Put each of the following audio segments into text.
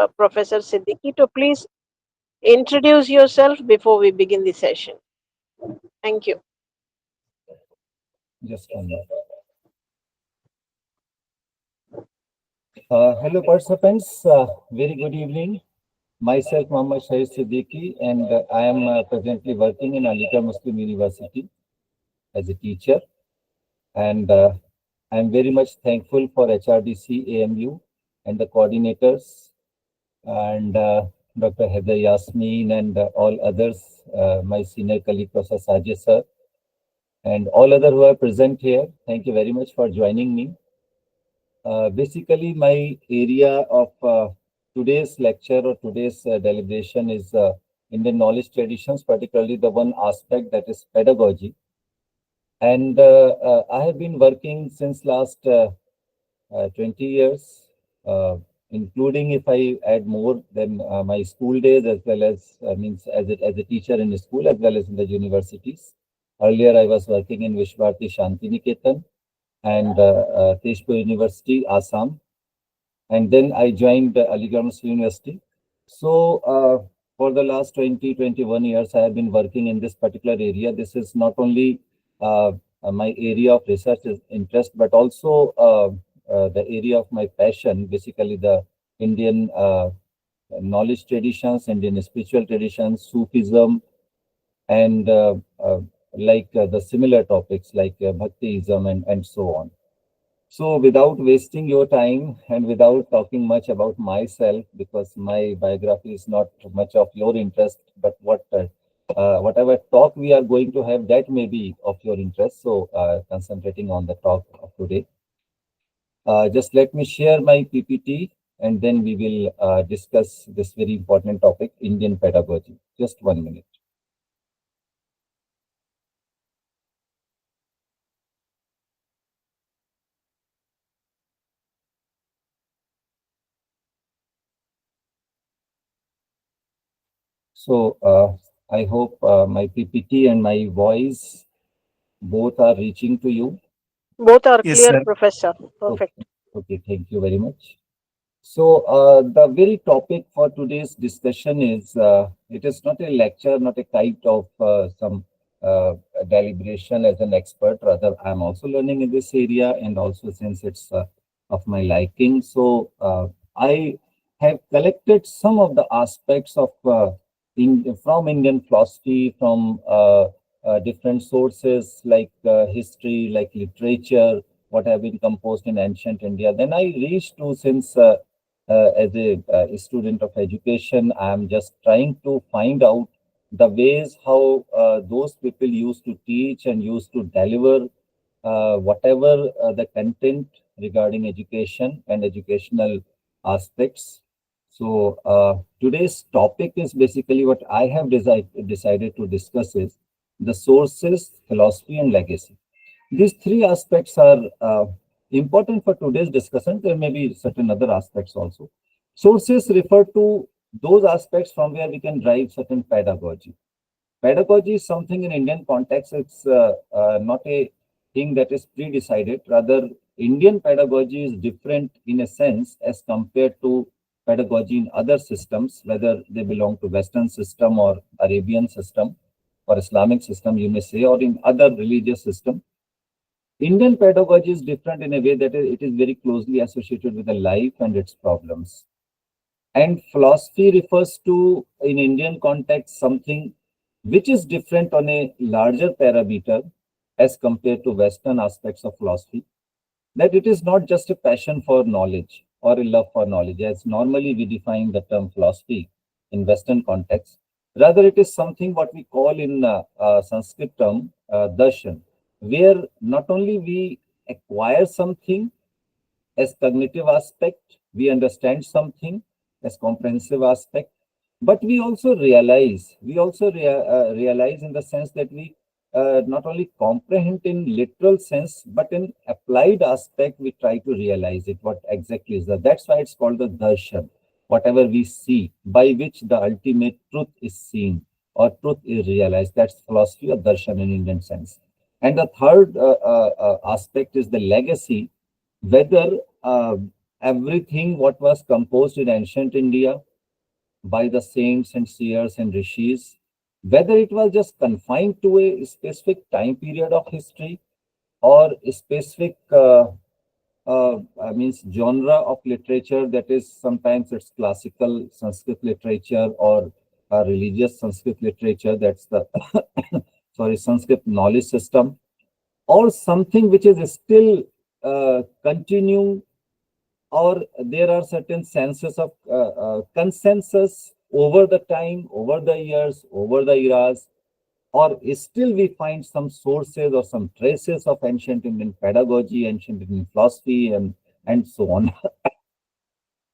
Professor Siddiqui to please introduce yourself before we begin the session. Thank you. Just one minute. Hello, participants. Very good evening. Myself, Muhammad Shaheer Siddiqui, and I am presently working in Aligarh Muslim University as a teacher. And I am very much thankful for HRDC AMU and the coordinators and Dr. Heather Yasmin and all others, my senior colleague, Professor Sajid sir, and all other who are present here. Thank you very much for joining me. Basically, my area of today's lecture or today's deliberation is Indian knowledge traditions, particularly the one aspect that is pedagogy. And I have been working since last 20 years, including if I add more than my school days, as well as means as a teacher in the school as well as in the universities. Earlier, I was working in Vishvarti Shanti Niketan and Tezpur University, Assam. And then I joined Aligarh Muslim University. So for the last 20, 21 years, I have been working in this particular area. This is not only my area of research interest, but also the area of my passion, basically the Indian knowledge traditions, Indian spiritual traditions, Sufism, and the similar topics like Bhaktiism and so on. So, without wasting your time and without talking much about myself, because my biography is not much of your interest, but whatever talk we are going to have, that may be of your interest. So, concentrating on the talk of today. Just let me share my PPT and then we will discuss this very important topic, Indian pedagogy. Just 1 minute. So I hope my PPT and my voice both are reaching to you. Both are Yes, clear, sir. Professor. Okay, Perfect. okay, thank you very much. So the very topic for today's discussion is, it is not a lecture, not a kind of some deliberation as an expert. Rather, I'm also learning in this area, and also since it's of my liking. So I have collected some of the aspects of from Indian philosophy, from different sources like history, like literature, what have been composed in ancient India. Then I reached to, since as a student of education, I am just trying to find out the ways how those people used to teach and used to deliver whatever the content regarding education and educational aspects. So today's topic is basically what I have decided to discuss is the sources, philosophy, and legacy. These three aspects are important for today's discussion. There may be certain other aspects also. Sources refer to those aspects from where we can drive certain pedagogy. Pedagogy is something in Indian context. It's not a thing that is pre-decided. Rather, Indian pedagogy is different in a sense as compared to pedagogy in other systems, whether they belong to Western system or Arabian system or Islamic system, you may say, or in other religious system. Indian pedagogy is different in a way that it is very closely associated with the life and its problems. And philosophy refers to, in Indian context, something which is different on a larger parameter as compared to Western aspects of philosophy. That it is not just a passion for knowledge or a love for knowledge, as normally we define the term philosophy in Western context. Rather, it is something what we call in Sanskrit term darshan, where not only we acquire something as cognitive aspect, we understand something as comprehensive aspect, but we also realize in the sense that we not only comprehend in literal sense, but in applied aspect, we try to realize it, what exactly is that. That's why it's called the darshan, whatever we see, by which the ultimate truth is seen or truth is realized. That's philosophy of darshan in Indian sense. And the third aspect is the legacy, whether everything what was composed in ancient India by the saints and seers and rishis, whether it was just confined to a specific time period of history or a specific means genre of literature, that is sometimes it's classical Sanskrit literature or religious Sanskrit literature, that's the sorry, Sanskrit knowledge system, or something which is still continuing, or there are certain senses of consensus over the time, over the years, over the eras, or still we find some sources or some traces of ancient Indian pedagogy, ancient Indian philosophy, and so on.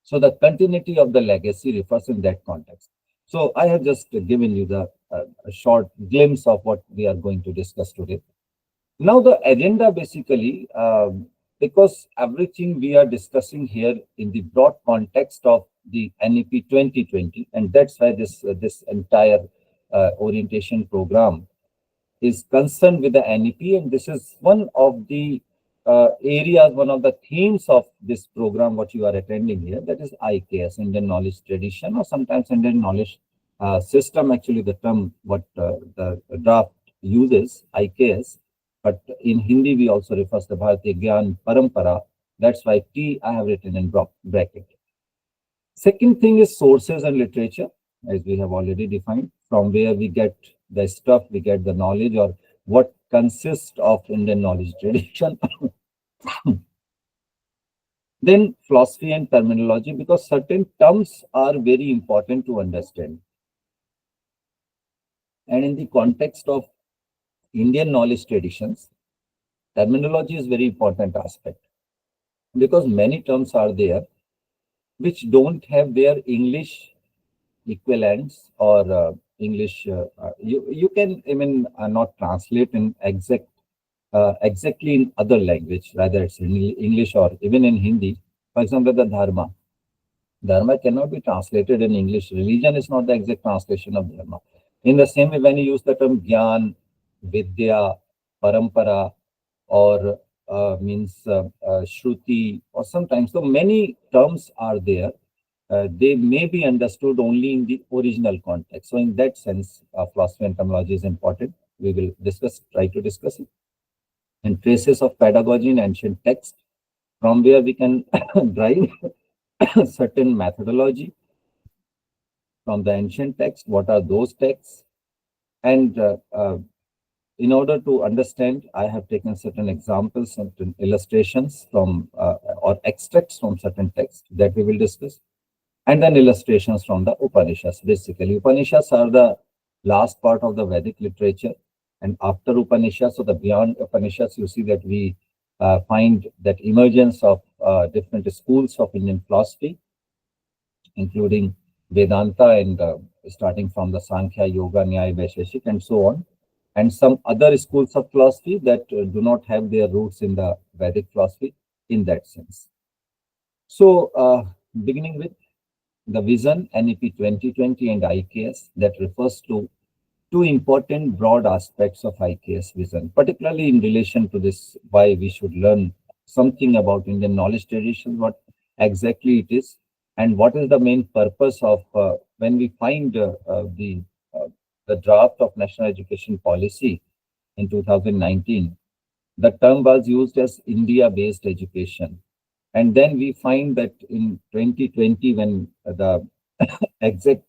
So the continuity of the legacy refers in that context. So I have just given you the a short glimpse of what we are going to discuss today. Now the agenda basically, because everything we are discussing here in the broad context of the NEP 2020, and that's why this entire orientation program is concerned with the NEP, and this is one of the areas, one of the themes of this program, what you are attending here, that is IKS, Indian Knowledge Tradition, or sometimes Indian Knowledge System, actually the term what the draft uses, IKS, but in Hindi we also refer to Bharatiya Gyan Parampara, that's why T I have written in bracket. Second thing is sources and literature, as we have already defined, from where we get the stuff, we get the knowledge, or what consists of Indian knowledge tradition. Then philosophy and terminology, because certain terms are very important to understand. And in the context of Indian knowledge traditions, terminology is very important aspect, because many terms are there which don't have their English equivalents, or English. You can even not translate in exactly in other language, rather it's in English or even in Hindi. For example, the dharma. Dharma cannot be translated in English. Religion is not the exact translation of dharma. In the same way, when you use the term gyan, vidya, parampara, or means shruti, or sometimes, so many terms are there, they may be understood only in the original context. So in that sense, philosophy and terminology is important. We will try to discuss it. And traces of pedagogy in ancient text, from where we can derive certain methodology from the ancient text. What are those texts? And in order to understand, I have taken certain examples, certain illustrations from or extracts from certain texts that we will discuss, and then illustrations from the Upanishads. Basically, Upanishads are the last part of the Vedic literature, and after Upanishads, so the beyond Upanishads, you see that we find that emergence of different schools of Indian philosophy, including Vedanta, and starting from the Sankhya, Yoga, Nyaya, Vaisheshik, and so on, and some other schools of philosophy that do not have their roots in the Vedic philosophy in that sense. So, beginning with the vision, NEP 2020 and IKS, that refers to two important broad aspects of IKS vision, particularly in relation to this, why we should learn something about Indian knowledge tradition, what exactly it is, and what is the main purpose of when we find uh, the draft of National Education Policy in 2019. The term was used as India-based education. And then we find that in 2020, when the exact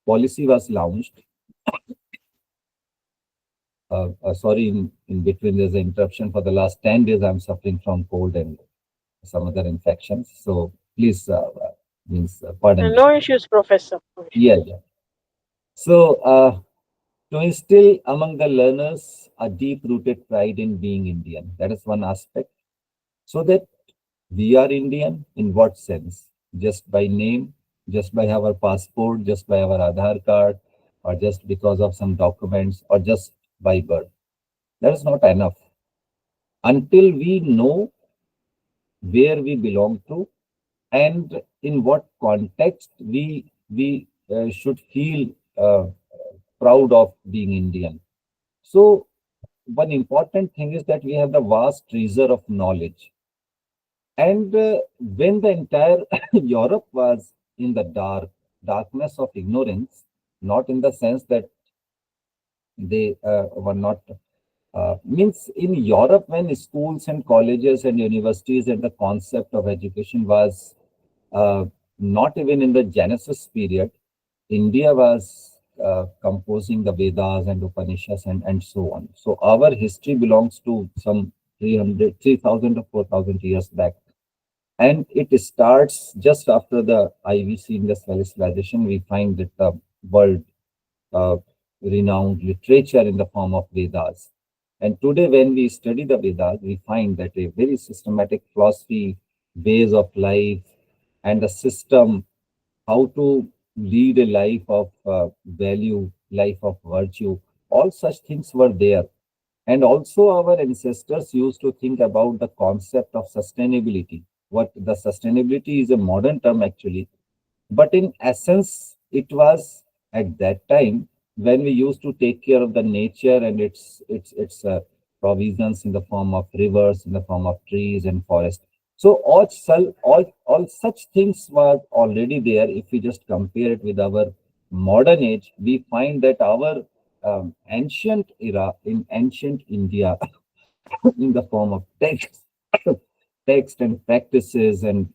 policy was launched, sorry, in between there's an interruption. For the last 10 days, I'm suffering from cold and some other infections. So please, pardon me. No issues, Professor. No Yeah, issues. yeah. So to instill among the learners a deep-rooted pride in being Indian. That is one aspect. So that we are Indian in what sense? Just by name, just by our passport, just by our Aadhaar card, or just because of some documents, or just by birth. That is not enough. Until we know where we belong to and in what context we should feel proud of being Indian. So one important thing is that we have the vast treasure of knowledge, And when the entire Europe was in the darkness of ignorance, not in the sense that they were not means in Europe, when schools and colleges and universities and the concept of education was not even in the Genesis period, India was composing the Vedas and Upanishads and so on. So our history belongs to some 300, 3,000 or 4,000 years back. And it starts just after the IVC industrialization. We find that the world uh, renowned literature in the form of Vedas. And today, when we study the Vedas, we find that a very systematic philosophy, ways of life, and the system, how to lead a life of value, life of virtue, all such things were there. And also, our ancestors used to think about the concept of sustainability. What the sustainability is a modern term actually, but in essence, it was at that time when we used to take care of the nature and its provisions in the form of rivers, in the form of trees and forest. So all such things were already there. If we just compare it with our modern age, we find that our ancient era in ancient India, in the form of text, text and practices and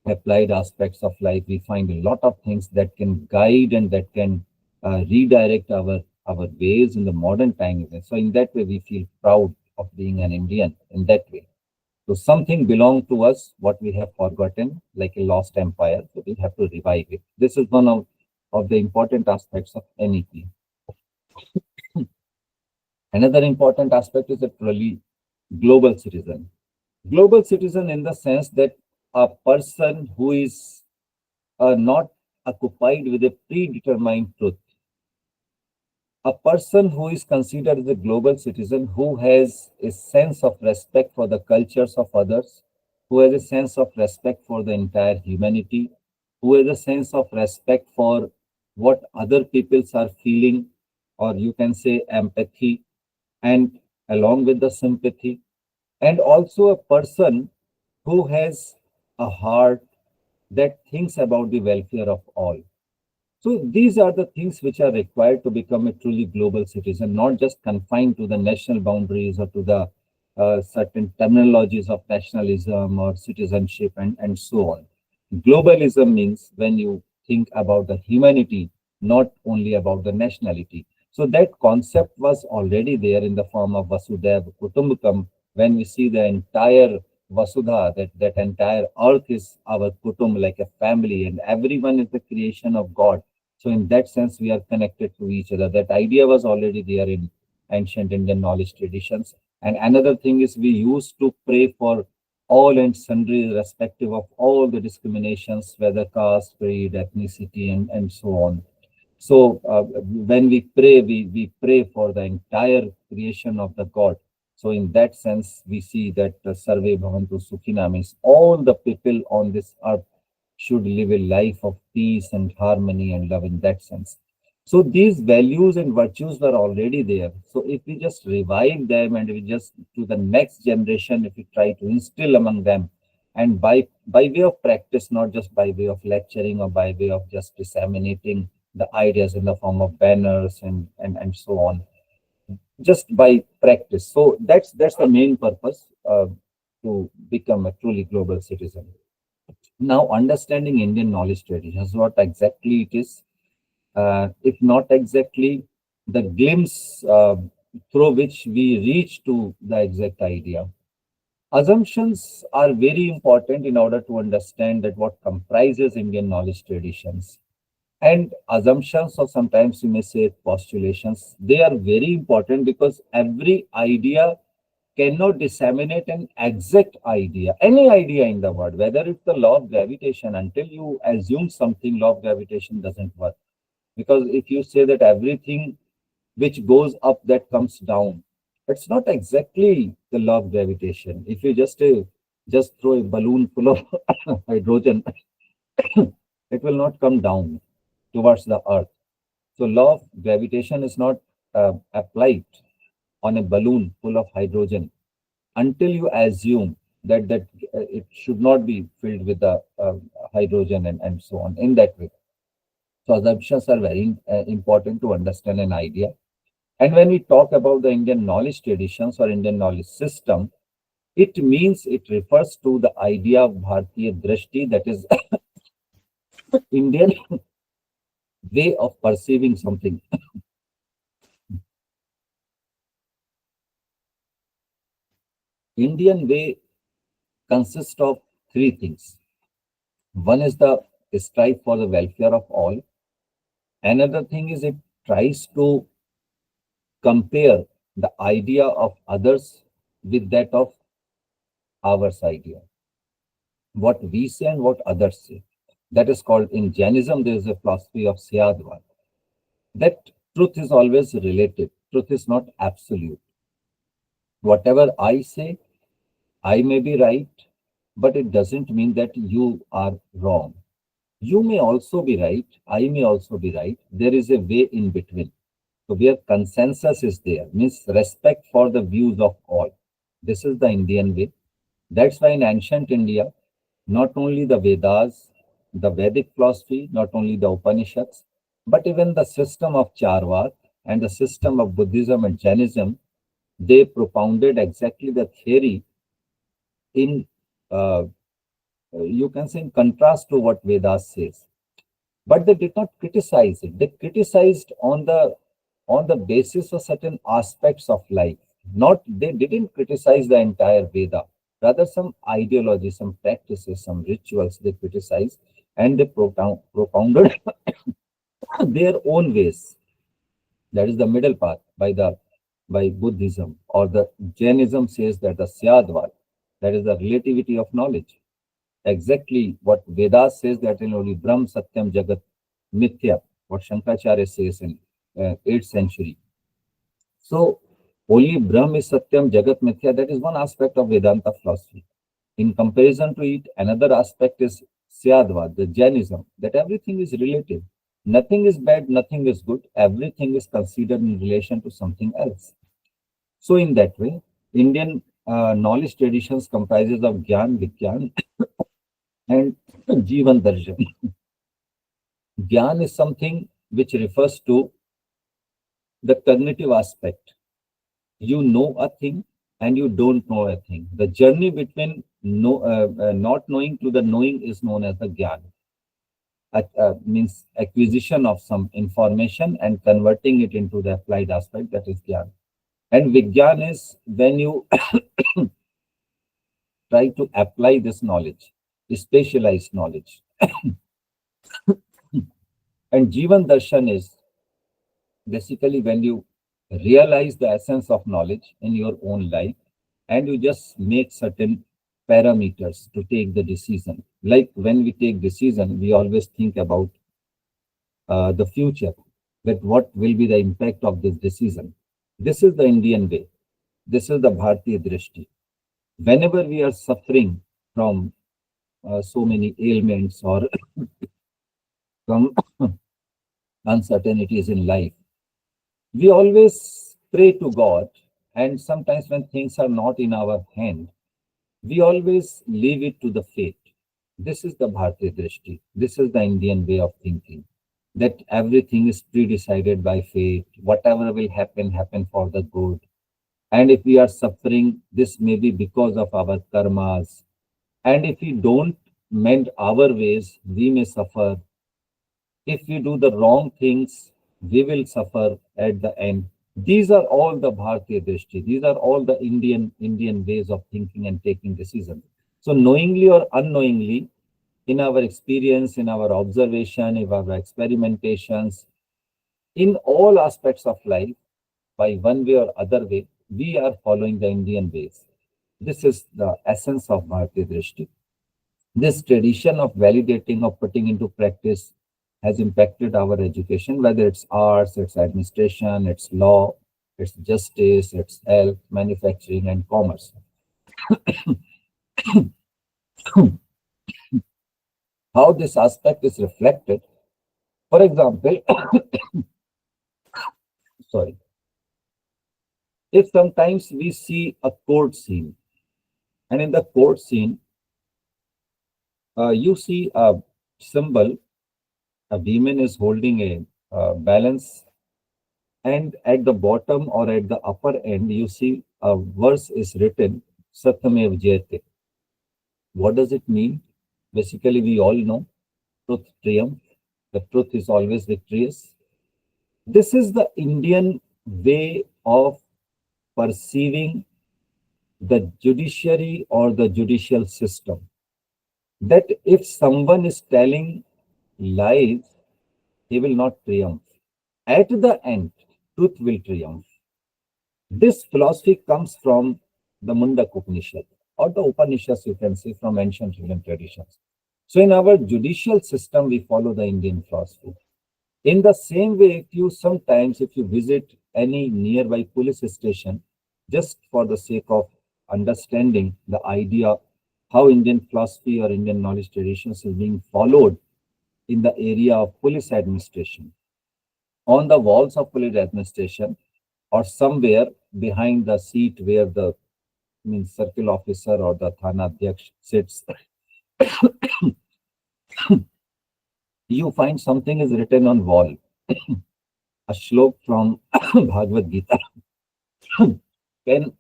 applied aspects of life, we find a lot of things that can guide and that can redirect our ways in the modern time. So in that way, we feel proud of being an Indian in that way. So something belonged to us, what we have forgotten, like a lost empire. So we have to revive it. This is one of the important aspects of NEP. Another important aspect is a truly global citizen. Global citizen in the sense that a person who is are not occupied with a predetermined truth. A person who is considered as a global citizen, who has a sense of respect for the cultures of others, who has a sense of respect for the entire humanity, who has a sense of respect for what other peoples are feeling, or you can say empathy, and along with the sympathy, and also a person who has a heart that thinks about the welfare of all. So these are the things which are required to become a truly global citizen, not just confined to the national boundaries or to the certain terminologies of nationalism or citizenship and so on. Globalism means when you think about the humanity, not only about the nationality. So that concept was already there in the form of Vasudhaiva Kutumbakam. When we see the entire Vasudha, that entire earth is our kutum, like a family, and everyone is the creation of God. So in that sense, we are connected to each other. That idea was already there in ancient Indian knowledge traditions. And another thing is we used to pray for all and sundry, irrespective of all the discriminations, whether caste, creed, ethnicity, and so on. So when we pray, we pray for the entire creation of the God. So in that sense, we see that Sarve Bhavantu Sukhina means all the people on this earth should live a life of peace and harmony and love in that sense. So these values and virtues were already there. So if we just revive them and we just to the next generation, if we try to instill among them, and by way of practice, not just by way of lecturing or by way of just disseminating the ideas in the form of banners and so on, just by practice. So that's the main purpose to become a truly global citizen. Now, understanding Indian knowledge traditions, what exactly it is, if not exactly the glimpse through which we reach to the exact idea. Assumptions are very important in order to understand that what comprises Indian knowledge traditions. And assumptions, or sometimes you may say postulations, they are very important because every idea cannot disseminate an exact idea, any idea in the world, whether it's the law of gravitation, until you assume something, law of gravitation doesn't work. Because if you say that everything which goes up that comes down, it's not exactly the law of gravitation. If you just throw a balloon full of hydrogen, it will not come down towards the earth. So law of gravitation is not applied on a balloon full of hydrogen until you assume. that it should not be filled with the hydrogen and so on in that way. So assumptions are very important to understand an idea. And when we talk about the Indian knowledge traditions or Indian knowledge system, it means it refers to the idea of Bharatiya Drishti, that is Indian way of perceiving something. Indian way consists of three things. One is the strive for the welfare of all. Another thing is it tries to compare the idea of others with that of ours idea, what we say and what others say. That is called, in Jainism, there is a philosophy of Syadvad, that truth is always relative. Truth is not absolute. Whatever I say, I may be right, but it doesn't mean that you are wrong. You may also be right, I may also be right. There is a way in between. So where consensus is there, means respect for the views of all. This is the Indian way. That's why in ancient India, not only the Vedas, the Vedic philosophy, not only the Upanishads, but even the system of Charvak and the system of Buddhism and Jainism, they propounded exactly the theory in, uh, you can say, in contrast to what Vedas says. But they did not criticize it. They criticized on the basis of certain aspects of life. Not, they didn't criticize the entire Veda. Rather, some ideology, some practices, some rituals they criticized, and they propounded their own ways. That is the middle path by Buddhism, or the Jainism says that the Syadvad, that is the relativity of knowledge. Exactly what Vedas says, that in only Brahm Satyam Jagat Mithya, what Shankaracharya says in 8th century. So only Brahm is Satyam Jagat Mithya. That is one aspect of Vedanta philosophy. In comparison to it, another aspect is Syadvad, the Jainism, that everything is relative. Nothing is bad, nothing is good. Everything is considered in relation to something else. So in that way, Indian knowledge traditions comprises of Gyan, Vigyan, and Jivan Darshan. Gyan is something which refers to the cognitive aspect. You know a thing and you don't know a thing. The journey between not knowing to the knowing is known as the Gyan. Means acquisition of some information and converting it into the applied aspect, that is Gyan. And Vigyan is when you try to apply this knowledge, specialized knowledge. And Jivan Darshan is basically when you realize the essence of knowledge in your own life and you just make certain parameters to take the decision. Like when we take decision, we always think about the future, that what will be the impact of this decision. This is the Indian way. This is the Bharatiya Drishti. Whenever we are suffering from so many ailments or from uncertainties in life, we always pray to God. And sometimes when things are not in our hand, we always leave it to the fate. This is the Bharatiya Drishti. This is the Indian way of thinking, that everything is pre-decided by fate. Whatever will happen, happen for the good. And if we are suffering, this may be because of our karmas. And if we don't mend our ways, we may suffer. If we do the wrong things, we will suffer at the end. These are all the Bharatiya Drishti. These are all the Indian ways of thinking and taking decisions. So knowingly or unknowingly, in our experience, in our observation, in our experimentations, in all aspects of life, by one way or other way, we are following the Indian ways. This is the essence of Bharatiya Drishti. This tradition of validating, of putting into practice, has impacted our education, whether it's arts, it's administration, it's law, it's justice, it's health, manufacturing, and commerce. How this aspect is reflected, for example, sorry, if sometimes we see a court scene And in the court scene, you see a symbol. A woman is holding a balance, and at the bottom or at the upper end, you see a verse is written, Satyamev Jayate. What does it mean? Basically, we all know truth triumph. The truth is always victorious. This is the Indian way of perceiving the judiciary or the judicial system. That if someone is telling lies, he will not triumph. At the end, truth will triumph. This philosophy comes from the Mundak Upanishad or the Upanishads, you can say, from ancient Indian traditions. So, in our judicial system, we follow the Indian philosophy. In the same way, if you visit any nearby police station, just for the sake of understanding the idea how Indian philosophy or Indian knowledge traditions is being followed in the area of police administration, on the walls of police administration, or somewhere behind the seat where the means circle officer or the thana adhyaksh sits, you find something is written on wall, a shlok from Bhagavad Gita. Can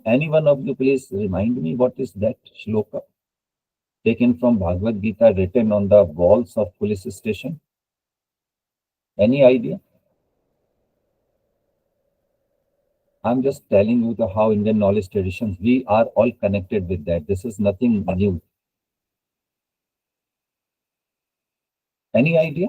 any one of you please remind me what is that shloka taken from Bhagavad Gita written on the walls of police station? Any idea? I'm just telling you the how Indian knowledge traditions, we are all connected with that. This is nothing new. Any idea?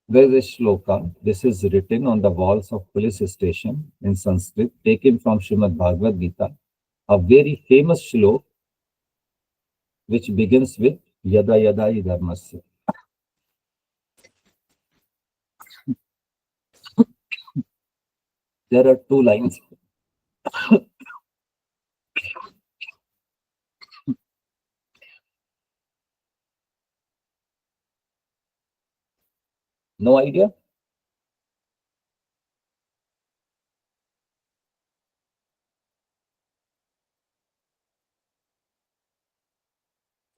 There is a shloka. This is written on the walls of police station in Sanskrit, taken from Srimad Bhagavad Gita, a very famous shlok which begins with Yada Yada Hi Dharmasya. There are two lines. No idea?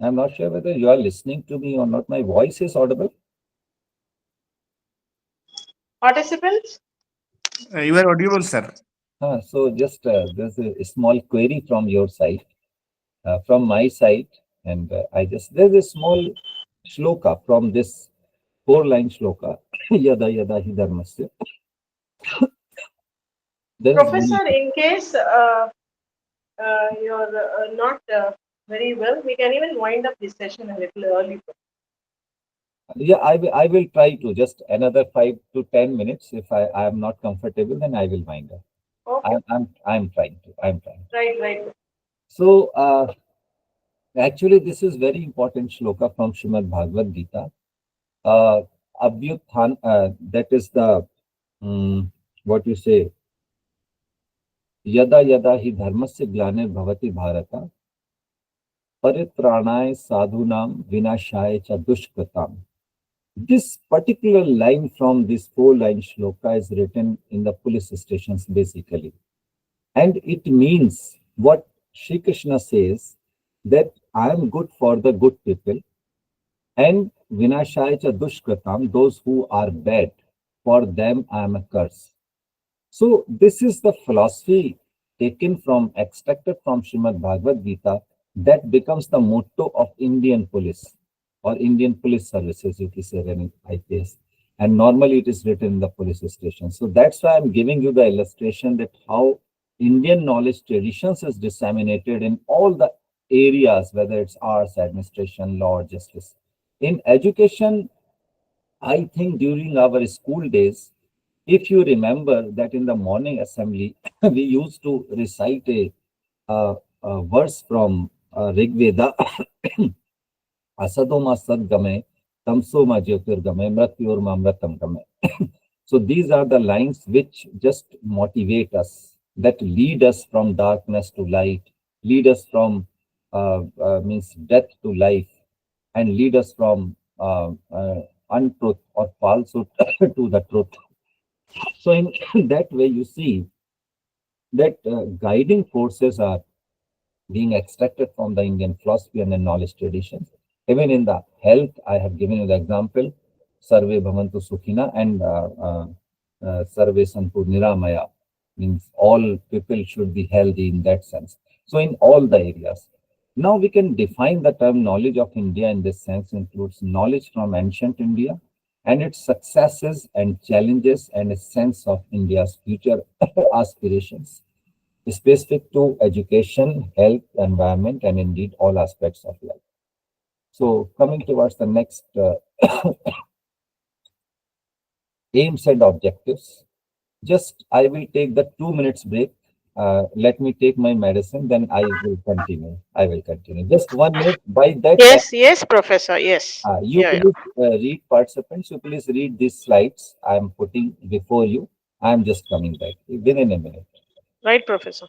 I'm not sure whether you are listening to me or not. My voice is audible. Participants? You are audible, sir. So just there's a small query from your side, from my side, and I just there's a small shloka from this four-line shloka. Yada Yada Hi Dharmasya. There is one. Professor, in case you're not very well, we can even wind up this session a little early. Yeah, I will try to just another 5 to 10 minutes. If I am not comfortable, then I will wind up. Okay, I'm trying to. I'm trying. right, right. So actually, this is very important shloka from Srimad Bhagavad Gita. Uh, Abhyuthan, that is the what you say. Yada yada hi dharmasya glane bhavati bharata paritranaय sadhunam vinashaya cha dushkratam. This particular line from this four-line shloka is written in the police stations basically. And it means what Sri Krishna says, that I am good for the good people, and vinashaya cha dushkratam, those who are bad, for them I am a curse. So this is the philosophy taken from, extracted from Srimad Bhagavad Gita, that becomes the motto of Indian police or Indian police services, if you say any IPS. And normally it is written in the police station. So that's why I'm giving you the illustration that how Indian knowledge traditions is disseminated in all the areas, whether it's arts, administration, law, justice. In education, I think during our school days, if you remember that in the morning assembly, we used to recite a verse from Rig Veda, Asadoma Sadgame, Tamsoma Jyotirgame, Mratyorma Mratamgame. So these are the lines which just motivate us, that lead us from darkness to light, lead us from means death to life, and lead us from untruth or falsehood to the truth. So in that way, you see that guiding forces are being extracted from the Indian philosophy and the knowledge traditions. Even in the health, I have given you the example, Sarve Bhavantu Sukhina and Sarve Santu Niramaya, means all people should be healthy in that sense. So in all the areas. Now we can define the term knowledge of India in this sense includes knowledge from ancient India and its successes and challenges and a sense of India's future aspirations specific to education, health, environment, and indeed all aspects of life. So, coming towards the next aims and objectives, just I will take the 2 minutes break. Let me take my medicine, then I will continue. I will continue. Just 1 minute. By that time, Yes, yes, Professor. Yes. you Yeah, yeah. please read participants. You please read these slides I am putting before you. I am just coming back within a minute. Right, Professor.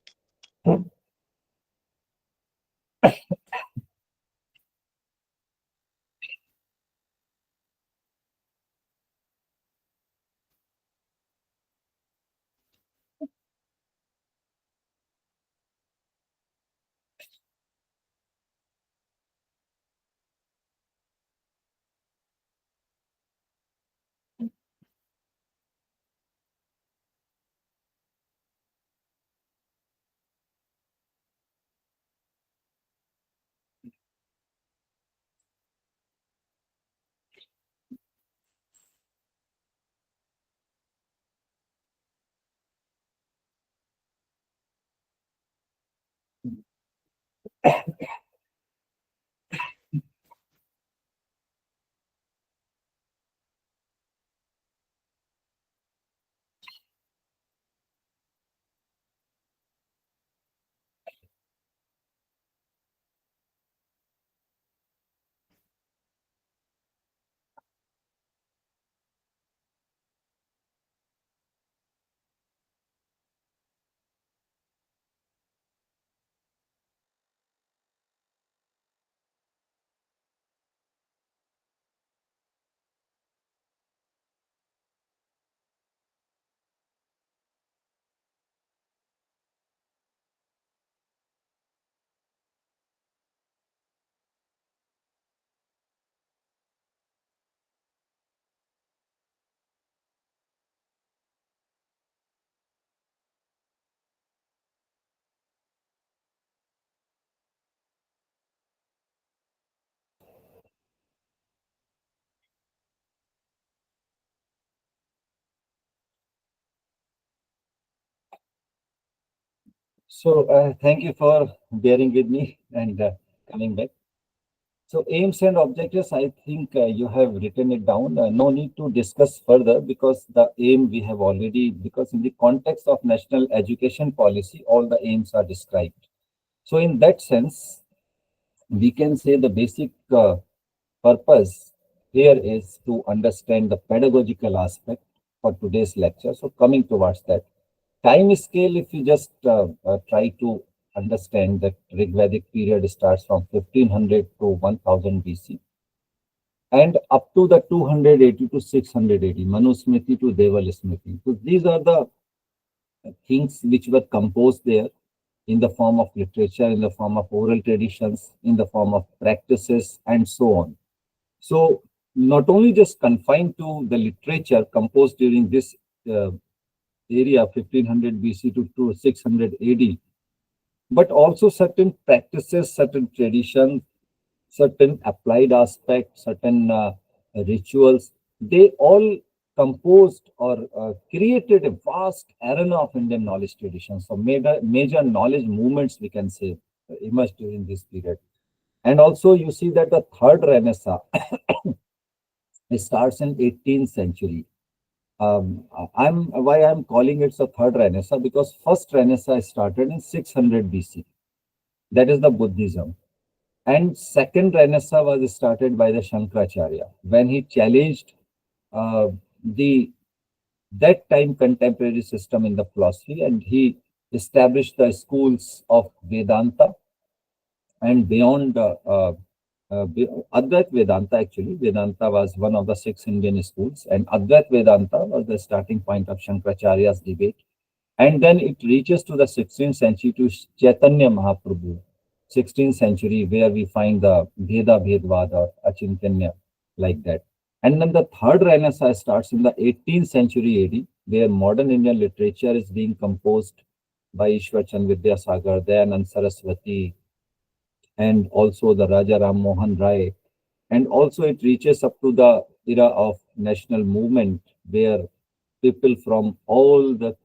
So, thank you for bearing with me and coming back. So aims and objectives, I think you have written it down. No need to discuss further because the aim we have already, because in the context of national education policy, all the aims are described. So in that sense, we can say the basic purpose here is to understand the pedagogical aspect for today's lecture. So coming towards that, time scale, if you just try to understand that Rigvedic period starts from 1500 to 1000 BC and up to the 280 to 680, Manusmriti to Deval Smriti. So these are the things which were composed there in the form of literature, in the form of oral traditions, in the form of practices, and so on. So not only just confined to the literature composed during this uh, area, 1500 BC to 600 AD, but also certain practices, certain traditions, certain applied aspects, certain rituals, they all composed or created a vast arena of Indian knowledge traditions. So major knowledge movements, we can say, emerged during this period. And also you see that the third Renaissance starts in 18th century. I'm calling it the third Renaissance because first Renaissance started in 600 BC. That is the Buddhism. And second Renaissance was started by the Shankaracharya when he challenged the that time contemporary system in the philosophy and he established the schools of Vedanta and beyond Advait Vedanta. Actually, Vedanta was one of the six Indian schools and Advait Vedanta was the starting point of Shankaracharya's debate And then it reaches to the 16th century to Chaitanya Mahaprabhu, 16th century, where we find the Veda Bhedvada, Achintanya, like that. And then the third Renaissance starts in the 18th century AD, where modern Indian literature is being composed by Ishwar Chand Vidyasagar, Dayanand Saraswati, and also the Raja Ram Mohan Rai. And also it reaches up to the era of national movement, where people from all the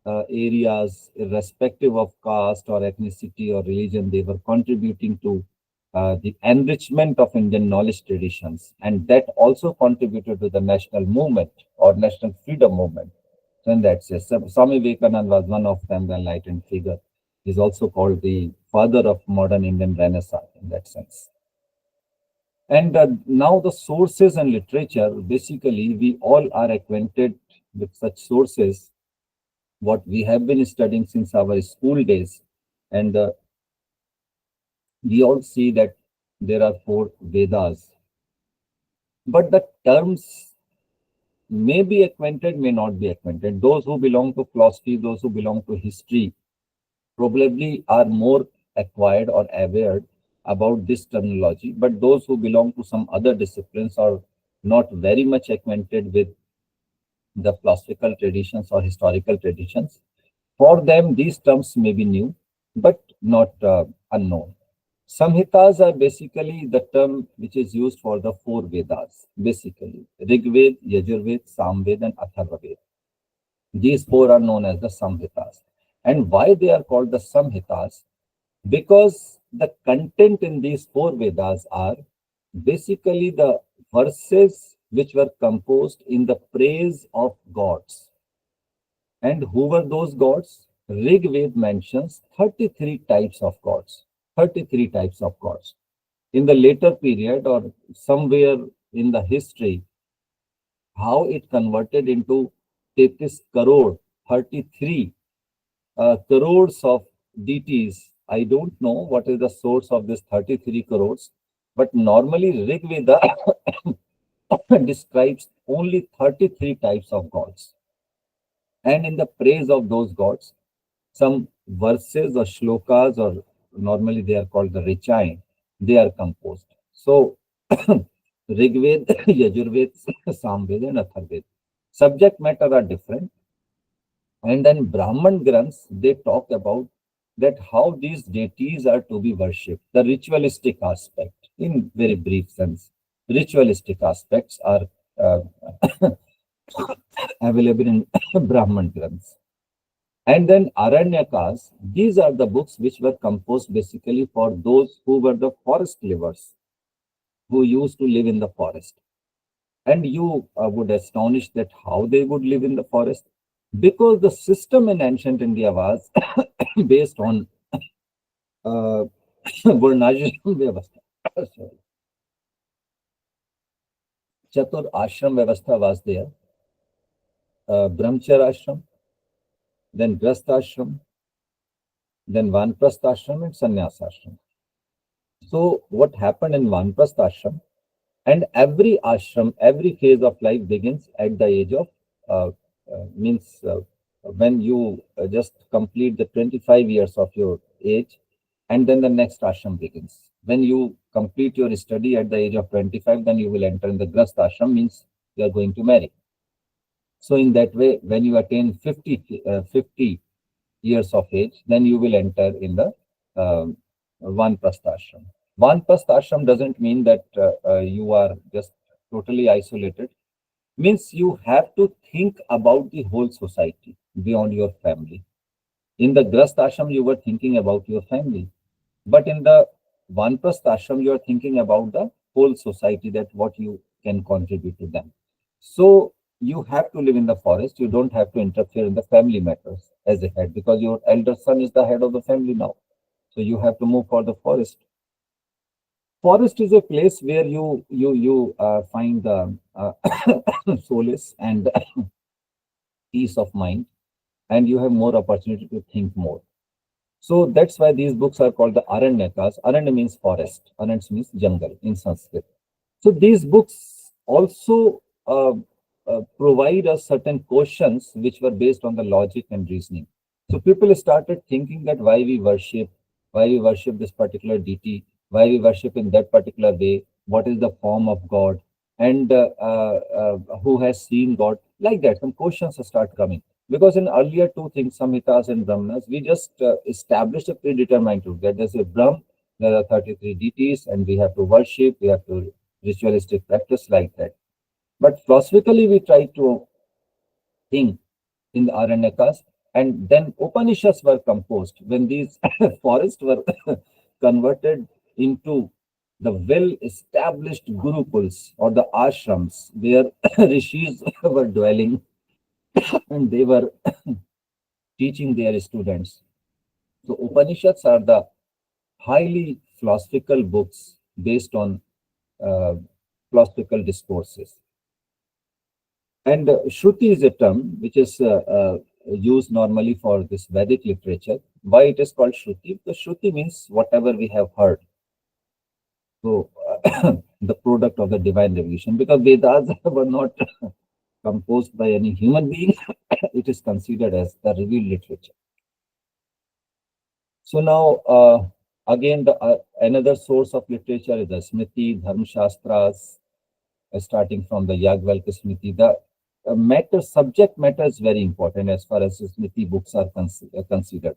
areas, irrespective of caste or ethnicity or religion, they were contributing to the enrichment of Indian knowledge traditions. And that also contributed to the national movement or national freedom movement. So in that sense, Swami Vivekananda was one of them, the enlightened figure. He's also called the father of modern Indian Renaissance in that sense. And now the sources and literature, basically, we all are acquainted with such sources, what we have been studying since our school days. And we all see that there are four Vedas. But the terms may be acquainted, may not be acquainted. Those who belong to philosophy, those who belong to history, probably are more acquired or aware about this terminology. But those who belong to some other disciplines are not very much acquainted with the philosophical traditions or historical traditions. For them, these terms may be new, but not unknown. Samhitas are basically the term which is used for the four Vedas, basically Rigved, Yajurved, Samved, and Atharvaved. These four are known as the Samhitas. And why they are called the Samhitas? Because the content in these four Vedas are basically the verses which were composed in the praise of gods. And who were those gods? Rig Ved mentions 33 types of gods. 33 types of gods. In the later period or somewhere in the history, how it converted into 33 crore, 33 crores of deities. I don't know what is the source of this 33 crores, but normally Rig Veda describes only 33 types of gods. And in the praise of those gods, some verses or shlokas, or normally they are called the Richain, they are composed. So Rigved, Yajurved, Samved, and Atharved. Subject matter are different. And then Brahman Granths, they talk about that how these deities are to be worshipped, the ritualistic aspect, in very brief sense. Ritualistic aspects are uh, available in Brahman Granths. And then Aranyakas, these are the books which were composed basically for those who were the forest livers, who used to live in the forest. And you would astonish that how they would live in the forest, because the system in ancient India was based on uh, Varnashram Vyavastha. Sorry. Chatur Ashram Vyavastha was there, Brahmachar Ashram, then Grast Ashram, then Vanprastha Ashram, and Sannyas Ashram. So, what happened in Vanprastha Ashram? And every ashram, every phase of life begins at the age of, means when you just complete the 25 years of your age, and then the next ashram begins. When you complete your study at the age of 25, then you will enter in the Grast ashram, means you are going to marry. So in that way, when you attain 50 years of age, then you will enter in the Vanprastha ashram. Vanprastha ashram doesn't mean that you are just totally isolated. Means you have to think about the whole society beyond your family. In the Grast ashram, you were thinking about your family. But in the Vanprastha ashram, you are thinking about the whole society, that what you can contribute to them. So you have to live in the forest. You don't have to interfere in the family matters as a head, because your elder son is the head of the family now. So you have to move for the forest. Forest is a place where you find the solace and peace of mind, and you have more opportunity to think more. So that's why these books are called the Aranyakas. Aranya means forest. Aranya means jungle in Sanskrit. So these books also provide us certain questions which were based on the logic and reasoning. So people started thinking that why we worship this particular deity, why we worship in that particular way, what is the form of God, and who has seen God, like that. Some questions start coming. Because in earlier two things, Samhitas and Brahmanas, we just established a predetermined truth that there's a Brahm, there are 33 deities, and we have to worship, we have to ritualistic practice like that. But philosophically, we try to think in the Aranyakas, and then Upanishads were composed when these forests were converted into the well-established gurukuls or the ashrams where rishis were dwelling and they were teaching their students. So Upanishads are the highly philosophical books based on uh, philosophical discourses. And Shruti is a term which is used normally for this Vedic literature. Why it is called Shruti? Because Shruti means whatever we have heard. So, the product of the divine revelation. Because Vedas were not composed by any human being, it is considered as the revealed literature. So now, again, the another source of literature is the Smriti, Dharma Shastras, starting from the Yagvalkya Smriti. The subject matter is very important as far as Smriti books are considered.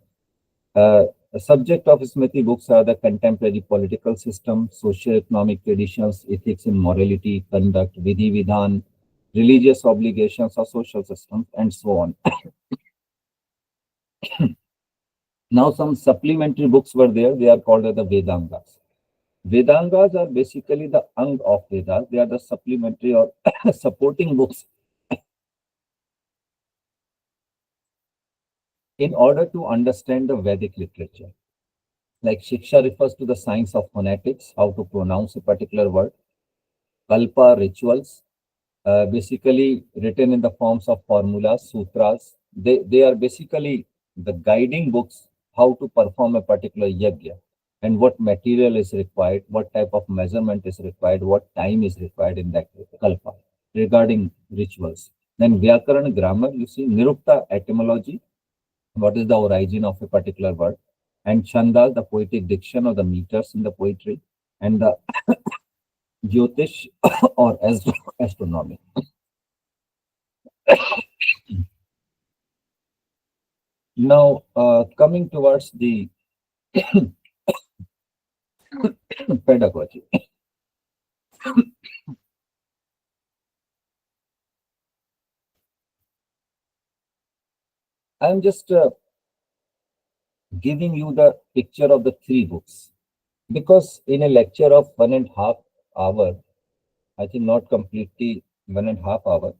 The subject of Smriti books are the contemporary political system, socio-economic traditions, ethics and morality, conduct, vidhi vidhan, religious obligations or social systems, and so on. Now, some supplementary books were there. They are called as the Vedangas. Vedangas are basically the ang of Vedas. They are the supplementary or supporting books in order to understand the Vedic literature. Like Shiksha refers to the science of phonetics, how to pronounce a particular word. Kalpa, rituals, basically written in the forms of formulas, sutras. They are basically the guiding books how to perform a particular yajna and what material is required, what type of measurement is required, what time is required in that kalpa regarding rituals. Then Vyakarana grammar, you see, Nirukta etymology, what is the origin of a particular word, and Chanda, the poetic diction or the meters in the poetry, and the Jyotish or astronomy. Now, coming towards the pedagogy, I'm just giving you the picture of the three books because in a lecture of 1.5 hour, I think not completely 1.5 hour,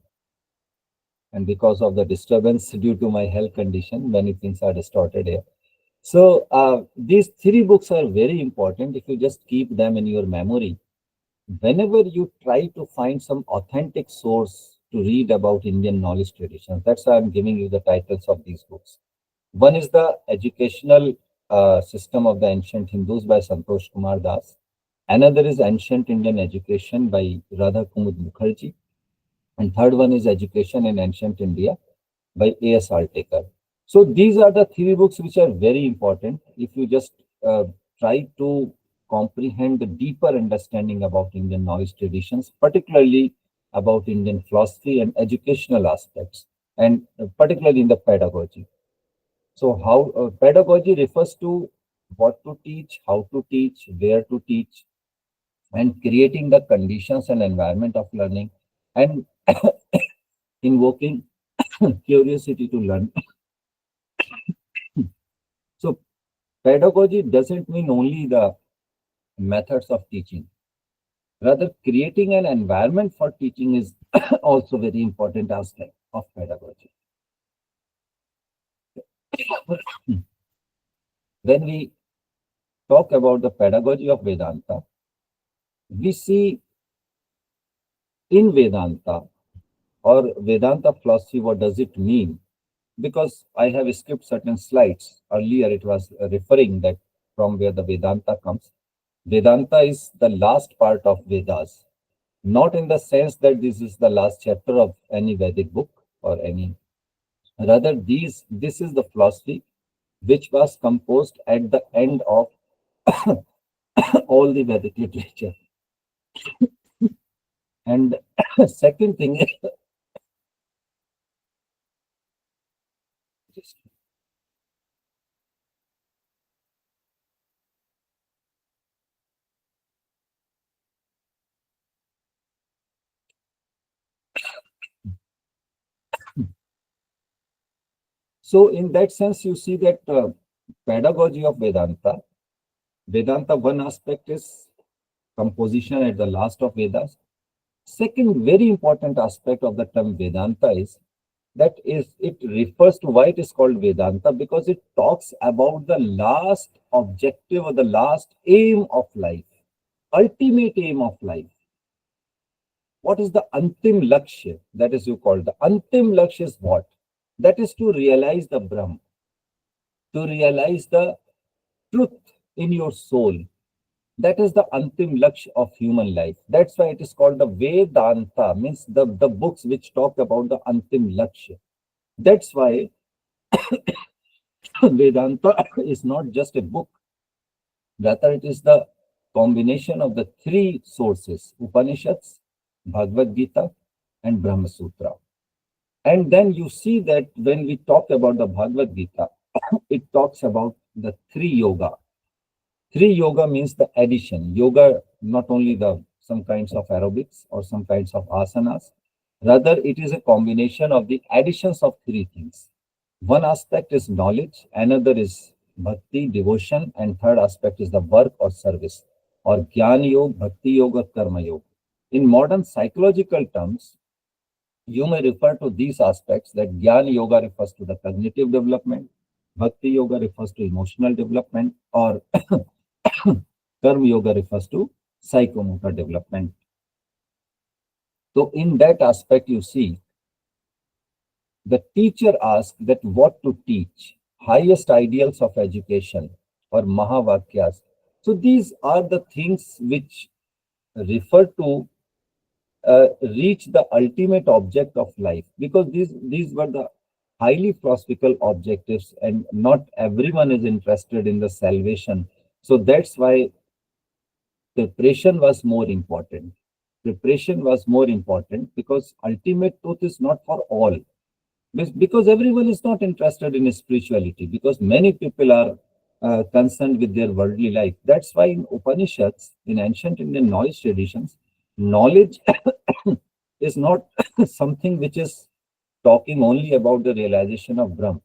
and because of the disturbance due to my health condition, many things are distorted here. So these three books are very important. If you just keep them in your memory, whenever you try to find some authentic source to read about Indian knowledge traditions, that's why I'm giving you the titles of these books. One is the educational system of the ancient Hindus by Santosh Kumar Das. Another is Ancient Indian Education by Radha Kumud Mukherjee. And third one is Education in Ancient India by A.S. Altekar. So these are the three books which are very important. If you just try to comprehend the deeper understanding about Indian knowledge traditions, particularly about Indian philosophy and educational aspects, and particularly in the pedagogy. So how pedagogy refers to what to teach, how to teach, where to teach, and creating the conditions and environment of learning, and invoking curiosity to learn. So pedagogy doesn't mean only the methods of teaching. Rather, creating an environment for teaching is also very important aspect of pedagogy. When we talk about the pedagogy of Vedanta, we see in Vedanta or Vedanta philosophy, what does it mean? Because I have skipped certain slides. Earlier, it was referring that from where the Vedanta comes. Vedanta is the last part of Vedas, not in the sense that this is the last chapter of any Vedic book or any Rather, this is the philosophy which was composed at the end of all the Vedic literature. And second thing is, so in that sense, you see that pedagogy of Vedanta, one aspect is composition at the last of Vedas. Second, very important aspect of the term Vedanta is that is it refers to why it is called Vedanta, because it talks about the last objective or the last aim of life, ultimate aim of life. What is the antim lakshya? That is you call the antim lakshya is what? That is to realize the Brahm, to realize the truth in your soul. That is the antim lakshya of human life. That's why it is called the Vedanta, means the books which talk about the antim lakshya. That's why Vedanta is not just a book, rather it is the combination of the three sources, Upanishads, Bhagavad Gita, and Brahma Sutra. And then you see that when we talk about the Bhagavad Gita, it talks about the three yoga. Three yoga means the addition. Yoga, not only the some kinds of aerobics or some kinds of asanas, rather it is a combination of the additions of three things. One aspect is knowledge, another is bhakti, devotion, and third aspect is the work or service, or jnana yoga, bhakti yoga, karma yoga. In modern psychological terms, you may refer to these aspects that Jnana Yoga refers to the cognitive development, Bhakti Yoga refers to emotional development, or Karma Yoga refers to psychomotor development. So, in that aspect, you see the teacher asks that what to teach, highest ideals of education, or Mahavakyas. So, these are the things which refer to reach the ultimate object of life, because these were the highly philosophical objectives, and not everyone is interested in the salvation. So that's why preparation was more important. Preparation was more important because ultimate truth is not for all. Because everyone is not interested in spirituality, because many people are concerned with their worldly life. That's why in Upanishads, in ancient Indian knowledge traditions, knowledge is not something which is talking only about the realization of Brahm.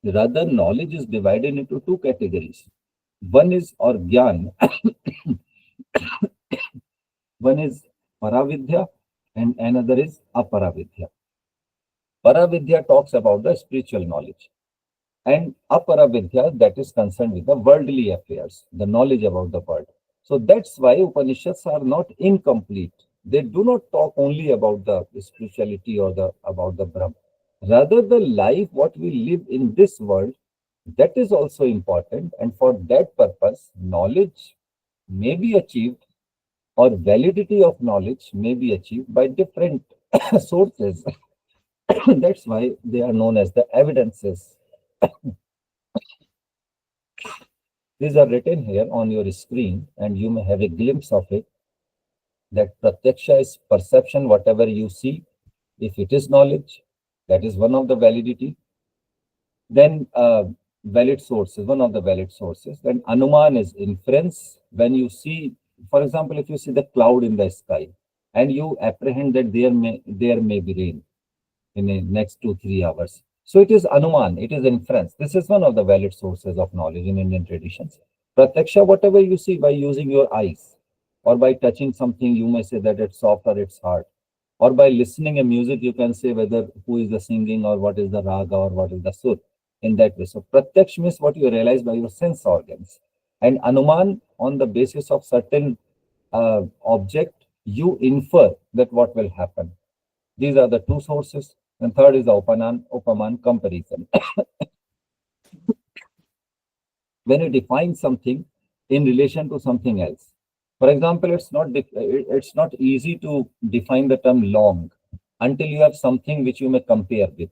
Rather, knowledge is divided into two categories. One is or Gyan, one is Paravidya, and another is Aparavidya. Paravidya talks about the spiritual knowledge, and Aparavidya, that is concerned with the worldly affairs, the knowledge about the world. So that's why Upanishads are not incomplete. They do not talk only about the spirituality or the about the Brahm. Rather, the life what we live in this world, that is also important. And for that purpose, knowledge may be achieved, or validity of knowledge may be achieved by different sources. That's why they are known as the evidences. These are written here on your screen, and you may have a glimpse of it. That pratyaksha is perception, whatever you see. If it is knowledge, that is one of the validity. Then valid sources, one of the valid sources. Then anuman is inference. When you see, for example, if you see the cloud in the sky and you apprehend that there may be rain in the next 2 3 hours. So it is anuman, it is inference. This is one of the valid sources of knowledge in Indian traditions. Pratyaksha, whatever you see by using your eyes or by touching something, you may say that it's soft or it's hard. Or by listening a music, you can say whether who is the singing or what is the raga or what is the sur in that way. So pratyaksh means what you realize by your sense organs. And anuman, on the basis of certain object, you infer that what will happen. These are the two sources. And third is the Upaman comparison. When you define something in relation to something else. For example, it's not easy to define the term long until you have something which you may compare with.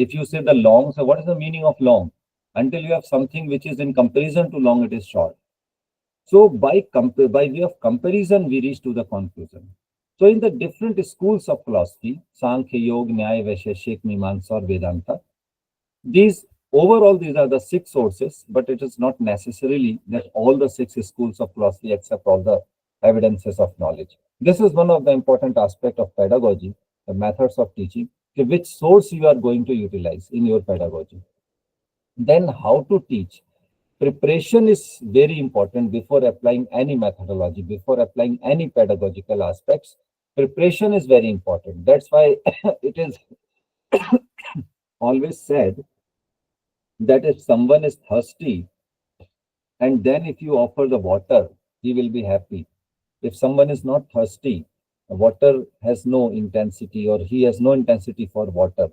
If you say the long, so what is the meaning of long? Until you have something which is in comparison to long, it is short. So by way of comparison, we reach to the conclusion. So in the different schools of philosophy, Sankhya, Yoga, Nyaya, Vaisheshik, Mimamsa, or Vedanta, these overall these are the six sources, but it is not necessarily that all the six schools of philosophy accept all the evidences of knowledge. This is one of the important aspect of pedagogy, the methods of teaching, which source you are going to utilize in your pedagogy. Then how to teach. Preparation is very important before applying any methodology, before applying any pedagogical aspects. Preparation is very important. That's why it is always said that if someone is thirsty and then if you offer the water, he will be happy. If someone is not thirsty, water has no intensity or he has no intensity for water,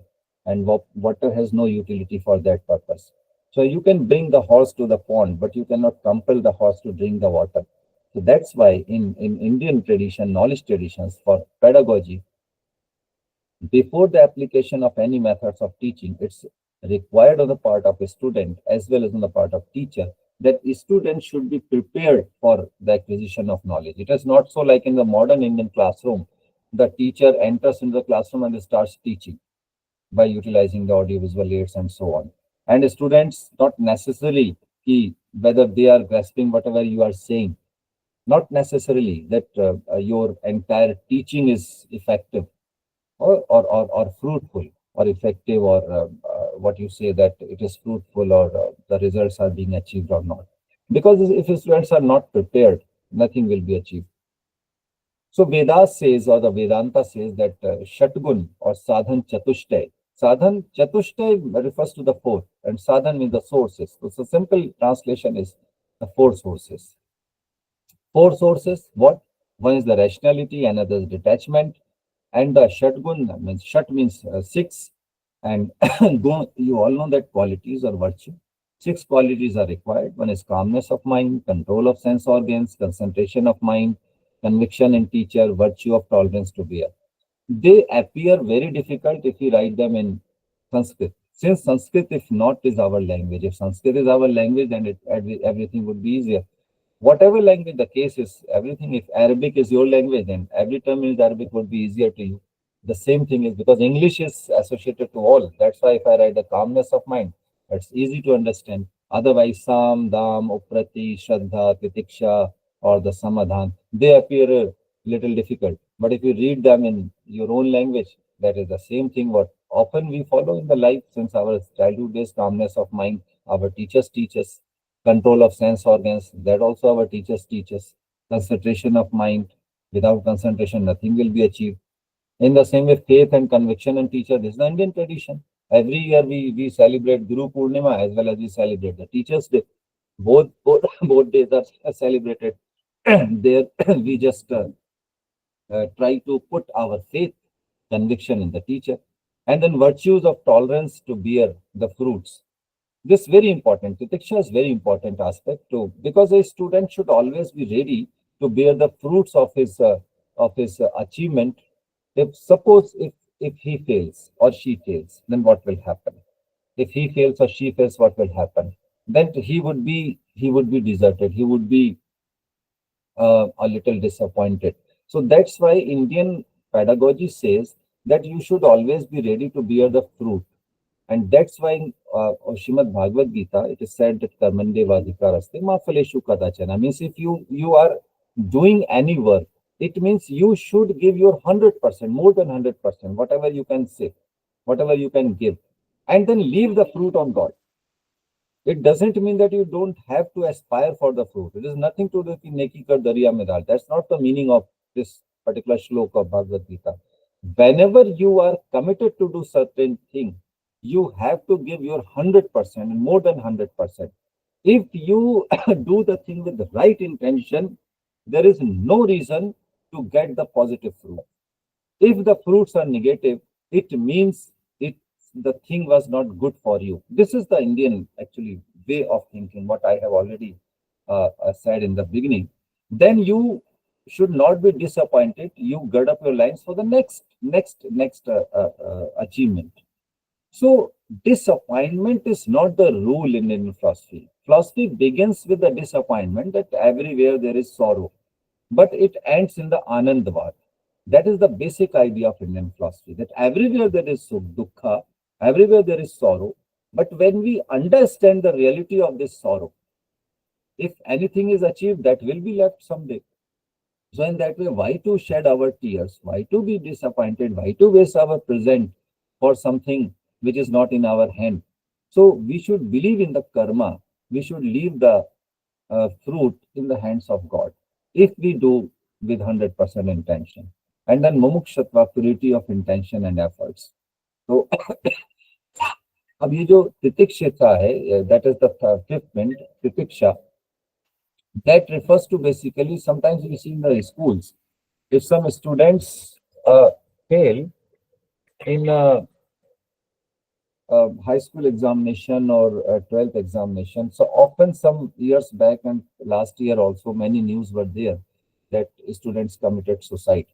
and water has no utility for that purpose. So you can bring the horse to the pond, but you cannot compel the horse to drink the water. So that's why in Indian tradition, knowledge traditions for pedagogy, before the application of any methods of teaching, it's required on the part of a student as well as on the part of teacher that a student should be prepared for the acquisition of knowledge. It is not so like in the modern Indian classroom, the teacher enters into the classroom and starts teaching by utilizing the audiovisual aids and so on. And the students not necessarily whether they are grasping whatever you are saying, not necessarily that your entire teaching is effective or fruitful or effective or what you say that it is fruitful or the results are being achieved or not. Because if the students are not prepared, nothing will be achieved. So Vedas says or the Vedanta says that Shatgun or Sadhan Chatushtay. Sadhan Chatushtay refers to the four and Sadhan means the sources. So simple translation is the four sources. Four sources, what? One is the rationality, another is detachment, and the Shatgun means Shat means six, and Gun, you all know that qualities or virtue. Six qualities are required. One is calmness of mind, control of sense organs, concentration of mind, conviction in teacher, virtue of tolerance to bear. They appear very difficult if you write them in Sanskrit. Since Sanskrit, if not, is our language. If Sanskrit is our language, then everything would be easier. Whatever language the case is, everything, if Arabic is your language, then every term in Arabic would be easier to you. The same thing is because English is associated to all. That's why if I write the calmness of mind, it's easy to understand. Otherwise, Sam, Dam, Uprati, Shraddha, Titiksha, or the Samadhan, they appear a little difficult. But if you read them in your own language, that is the same thing what often we follow in the life since our childhood days, calmness of mind, our teachers teach us, control of sense organs, that also our teachers teach us, concentration of mind, without concentration, nothing will be achieved. In the same way, faith and conviction and teacher, this is the Indian tradition. Every year we celebrate Guru Purnima as well as we celebrate the Teachers' Day. Both days are celebrated. There we just try to put our faith, conviction in the teacher, and then virtues of tolerance to bear the fruits. This very important. Titiksha is very important aspect too, because a student should always be ready to bear the fruits of his achievement. If suppose if he fails or she fails, then what will happen? If he fails or she fails, what will happen? Then he would be deserted. He would be a little disappointed. So that's why Indian pedagogy says that you should always be ready to bear the fruit. And that's why in Srimad Bhagavad Gita, it is said that karmandevadhikaraste ma phaleshu kadachana. Means if you are doing any work, it means you should give your 100%, more than 100%, whatever you can say, whatever you can give, and then leave the fruit on God. It doesn't mean that you don't have to aspire for the fruit. It is nothing to do with neki kar dariya mein dal. That's not the meaning of this particular shlok of Bhagavad Gita. Whenever you are committed to do certain thing, you have to give your 100% and more than 100%. If you do the thing with the right intention, there is no reason to get the positive fruit. If the fruits are negative, it means it the thing was not good for you. This is the Indian actually way of thinking, what I have already said in the beginning. Then you should not be disappointed. You gird up your lines for the next achievement. So Disappointment is not the rule in Indian philosophy. Philosophy begins with the disappointment that everywhere there is sorrow, but it ends in the Anandavad. That is the basic idea of Indian philosophy, that everywhere there is dukkha, everywhere there is sorrow, but when we understand the reality of this sorrow, if anything is achieved, that will be left someday. So in that way, why to shed our tears? Why to be disappointed? Why to waste our present for something which is not in our hand? So we should believe in the karma. We should leave the fruit in the hands of God if we do with 100% intention. And then mumukshatva, purity of intention and efforts. So अब ये जो तितिक्षा है, that is the fifth point, titiksha, that refers to basically sometimes we see in the schools if some students fail in a high school examination or a 12th examination. So often some years back and last year also many news were there that students committed suicide.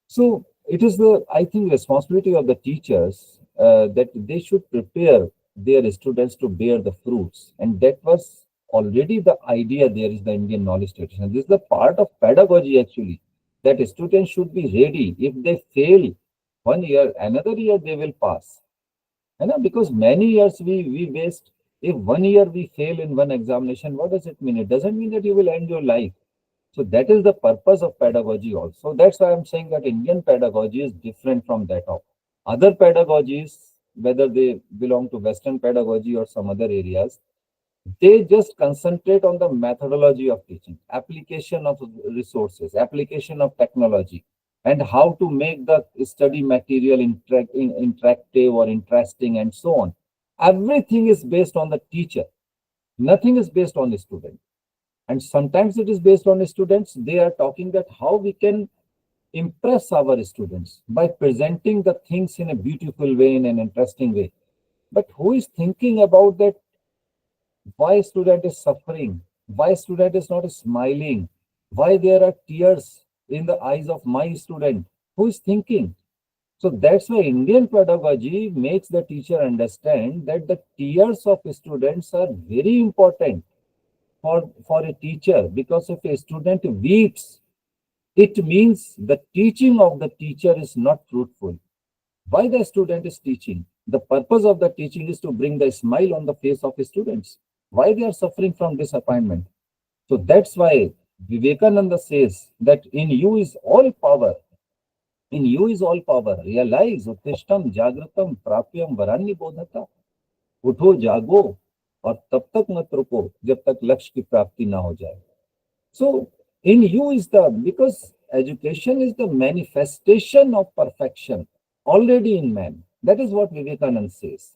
So it is the, I think, responsibility of the teachers that they should prepare their students to bear the fruits. And that was already the idea there is the Indian knowledge tradition. This is the part of pedagogy actually, that students should be ready. If they fail one year, another year they will pass. Because many years we waste. If one year we fail in one examination, what does it mean? It doesn't mean that you will end your life. So that is the purpose of pedagogy also. That's why I'm saying that Indian pedagogy is different from that of other pedagogies, whether they belong to Western pedagogy or some other areas. They just concentrate on the methodology of teaching, application of resources, application of technology, and how to make the study material interactive or interesting and so on. Everything is based on the teacher. Nothing is based on the student. And sometimes it is based on the students. They are talking that how we can impress our students by presenting the things in a beautiful way, in an interesting way. But who is thinking about that? Why student is suffering? Why student is not smiling? Why there are tears in the eyes of my student? Who is thinking? So that's why Indian pedagogy makes the teacher understand that the tears of students are very important for a teacher, because if a student weeps, it means the teaching of the teacher is not fruitful. Why the student is teaching? The purpose of the teaching is to bring the smile on the face of students. Why they are suffering from disappointment? So that's why Vivekananda says that in you is all power. In you is all power. Realize, uttishtam, jagratam, prapyam, varanya bodhata. उठो जागो और तब तक मत रुको जब तक लक्ष्य की प्राप्ति ना हो जाए. So in you is the, because education is the manifestation of perfection already in man. That is what Vivekananda says.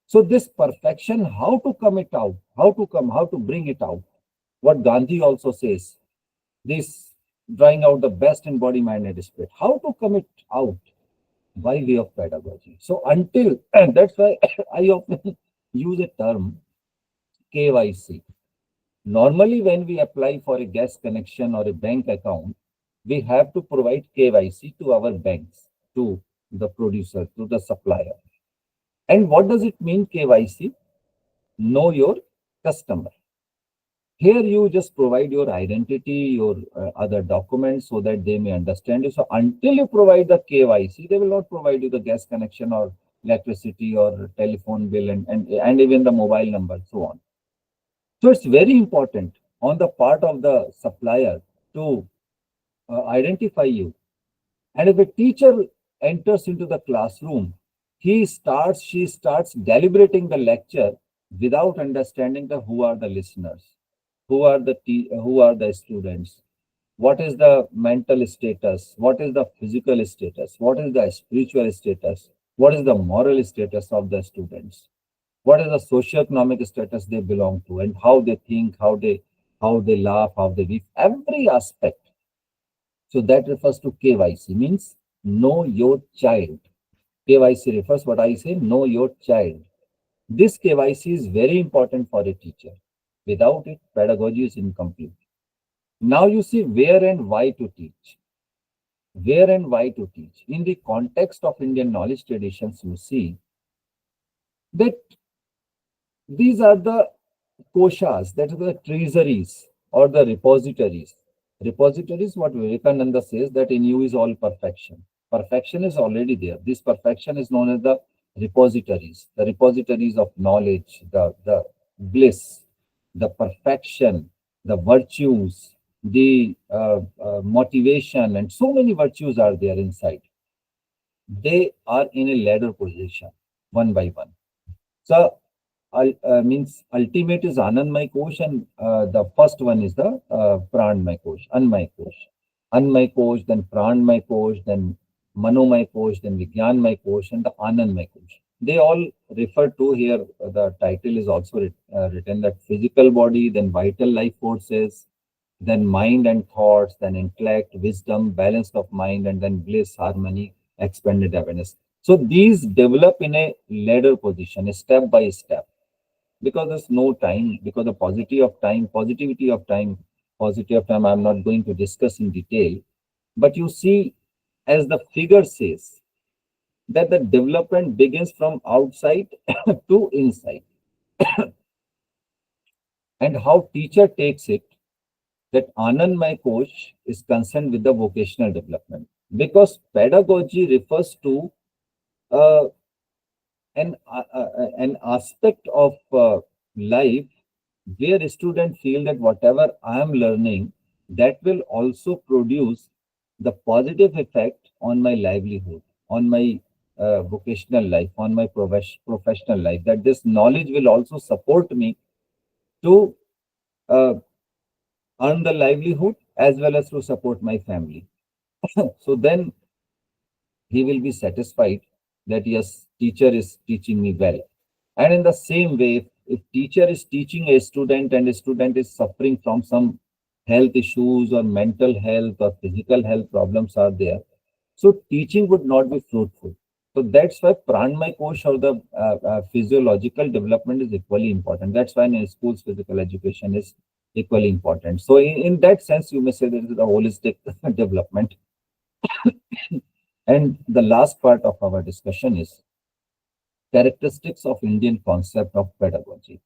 So this perfection, how to come it out, how to bring it out. What Gandhi also says, this drawing out the best in body, mind, and spirit. How to come it out? By way of pedagogy. So until, and that's why I often use a term KYC. Normally, when we apply for a gas connection or a bank account, we have to provide KYC to our banks, to the producer, to the supplier. And what does it mean, KYC? Know your customer. Here you just provide your identity, your other documents so that they may understand you. So until you provide the KYC, they will not provide you the gas connection or electricity or telephone bill and even the mobile number, so on. So it's very important on the part of the supplier to identify you. And if a teacher enters into the classroom, she starts deliberating the lecture without understanding the who are the listeners, who are the students, what is the mental status, what is the physical status, what is the spiritual status, what is the moral status of the students, what is the socio-economic status they belong to, and how they think, how they laugh, how they weep, every aspect. So that refers to KYC, means know your child. KYC refers what I say, know your child. This KYC is very important for a teacher. Without it, pedagogy is incomplete. Now you see where and why to teach. Where and why to teach. In the context of Indian knowledge traditions, you see that these are the koshas, that is the treasuries or the repositories. Repositories, what Vivekananda says, that in you is all perfection. Perfection is already there. This perfection is known as the repositories of knowledge, the bliss, the perfection, the virtues, the motivation, and so many virtues are there inside. They are in a ladder position, one by one. So means ultimate is Anandmay Kosh, and the first one is the Pranmay Kosh, Anmay Kosh. Anmay Kosh, then Pranmay Kosh, then Manomay Kosh, then Vigyanmay Kosh, and the Anandmay Kosh. They all refer to here, the title is also written that physical body, then vital life forces, then mind and thoughts, then intellect, wisdom, balance of mind, and then bliss, harmony, expanded awareness. So these develop in a ladder position, step by step, because there's no time, because the positivity of time, I'm not going to discuss in detail. But you see, as the figure says, that the development begins from outside to inside, and how teacher takes it, that Anand, my coach, is concerned with the vocational development, because pedagogy refers to uh, an aspect of life where students feel that whatever I am learning, that will also produce the positive effect on my livelihood, on my vocational life, on my professional life, that this knowledge will also support me to uh, earn the livelihood as well as to support my family. So then he will be satisfied that yes, teacher is teaching me well. And in the same way, if teacher is teaching a student and a student is suffering from some health issues or mental health or physical health problems are there, so teaching would not be fruitful. So that's why pranmay kosh, or the physiological development, is equally important. That's why in schools physical education is equally important. So in that sense, you may say that it is a holistic development. And the last part of our discussion is characteristics of Indian concept of pedagogy.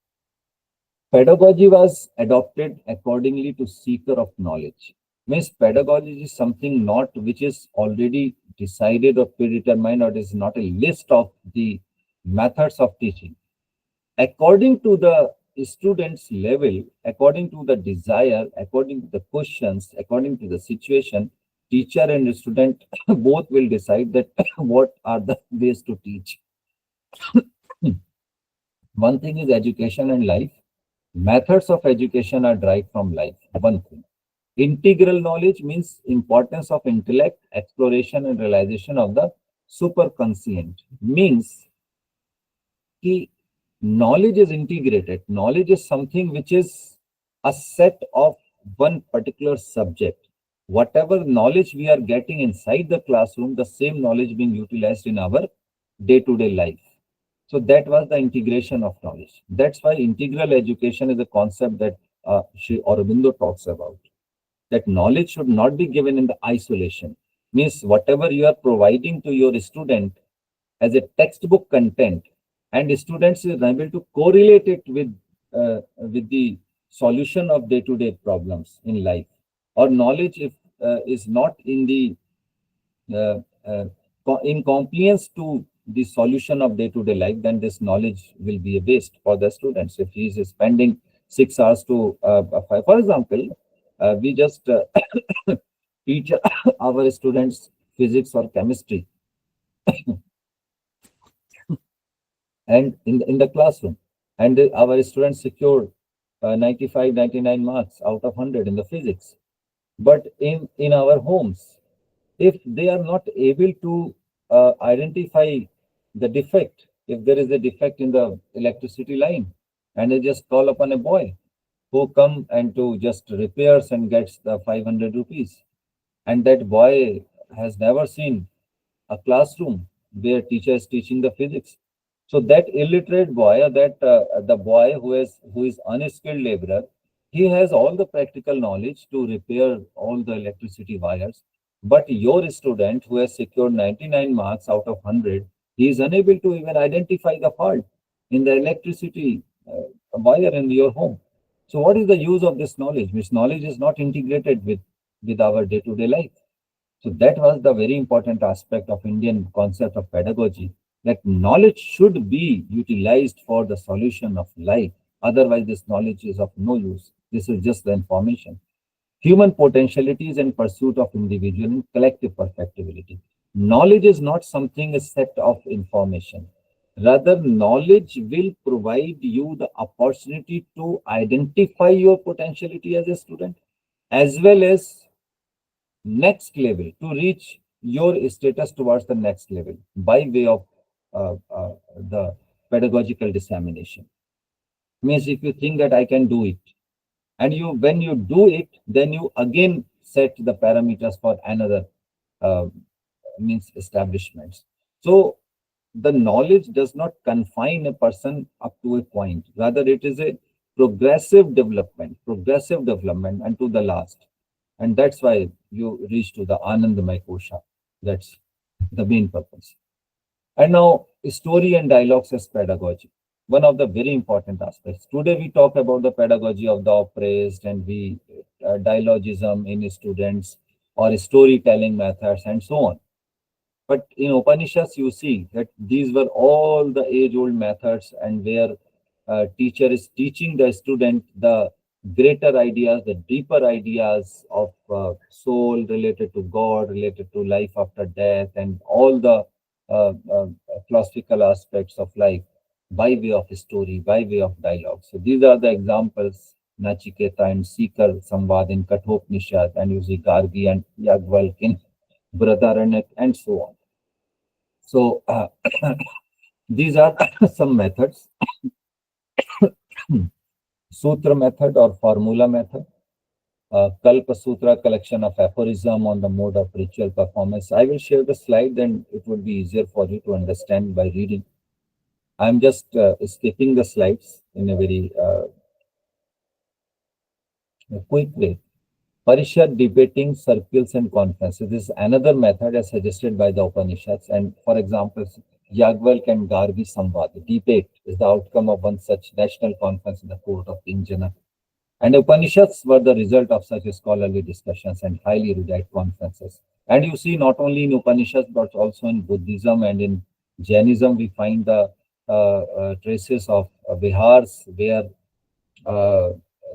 Pedagogy was adopted accordingly to seeker of knowledge. Means pedagogy is something not which is already decided or predetermined, or it is not a list of the methods of teaching. According to the student's level, according to the desire, according to the questions, according to the situation, teacher and student both will decide that what are the ways to teach. One thing is education and life. Methods of education are derived from life. One thing. Integral knowledge means importance of intellect, exploration, and realization of the superconscient. Means कि knowledge is integrated. Knowledge is something which is a set of one particular subject. Whatever knowledge we are getting inside the classroom, the same knowledge being utilized in our day-to-day life. So that was the integration of knowledge. That's why integral education is a concept that Sri Aurobindo talks about. That knowledge should not be given in the isolation. Means whatever you are providing to your student as a textbook content, and students is able to correlate it with the solution of day-to-day problems in life, or knowledge if is not in the uh, uh, in compliance to the solution of day-to-day life, then this knowledge will be a waste for the students. If he is spending 6 hours to for example, we just teach our students physics or chemistry, and in the classroom, and our students secured 95 99 marks out of 100 in the physics. But in our homes, if they are not able to identify the defect, if there is a defect in the electricity line, and they just call upon a boy who come and to just repairs and gets the 500 rupees, and that boy has never seen a classroom where teacher is teaching the physics. So that illiterate boy, or that the boy who is unskilled laborer, he has all the practical knowledge to repair all the electricity wires. But your student who has secured 99 marks out of 100, he is unable to even identify the fault. in the electricity wire in your home. So what is the use of this knowledge? Which knowledge is not integrated with our day-to-day life. So that was the very important aspect of Indian concept of pedagogy, that knowledge should be utilized for the solution of life. Otherwise, this knowledge is of no use. This is just the information. Human potentialities and pursuit of individual and collective perfectibility. Knowledge is not something a set of information. Rather, knowledge will provide you the opportunity to identify your potentiality as a student, as well as next level, to reach your status towards the next level by way of the pedagogical dissemination. Means if you think that I can do it, and you when you do it, then you again set the parameters for another uh, means establishments. So the knowledge does not confine a person up to a point. Rather, it is a progressive development unto the last. And that's why you reach to the Anandamay Kosha. That's the main purpose. And now, story and dialogues as pedagogy. One of the very important aspects. Today, we talk about the pedagogy of the oppressed, and we dialogism in students or storytelling methods and so on. But in Upanishads, you see that these were all the age-old methods, and where teacher is teaching the student the greater ideas, the deeper ideas of soul related to God, related to life after death, and all the philosophical aspects of life by way of story, by way of dialogue. So these are the examples. Nachiketa and Seeker Samvad in Kathopanishad, and you see Gargi and Yagvalk in Brahadaranyak, and so on. So these are some methods. Sutra method or formula method. Kalpa Sutra, collection of aphorism on the mode of ritual performance. I will share the slide, then it would be easier for you to understand by reading. I'm just skipping the slides in a very quick way. Parishad debating circles and conferences. This is another method as suggested by the Upanishads. And for example, Yagvalk and Gargi Samvad. Debate is the outcome of one such national conference in the court of King Janak. And Upanishads were the result of such scholarly discussions and highly erudite conferences. And you see, not only in Upanishads, but also in Buddhism and in Jainism, we find the traces of vihars, where uh,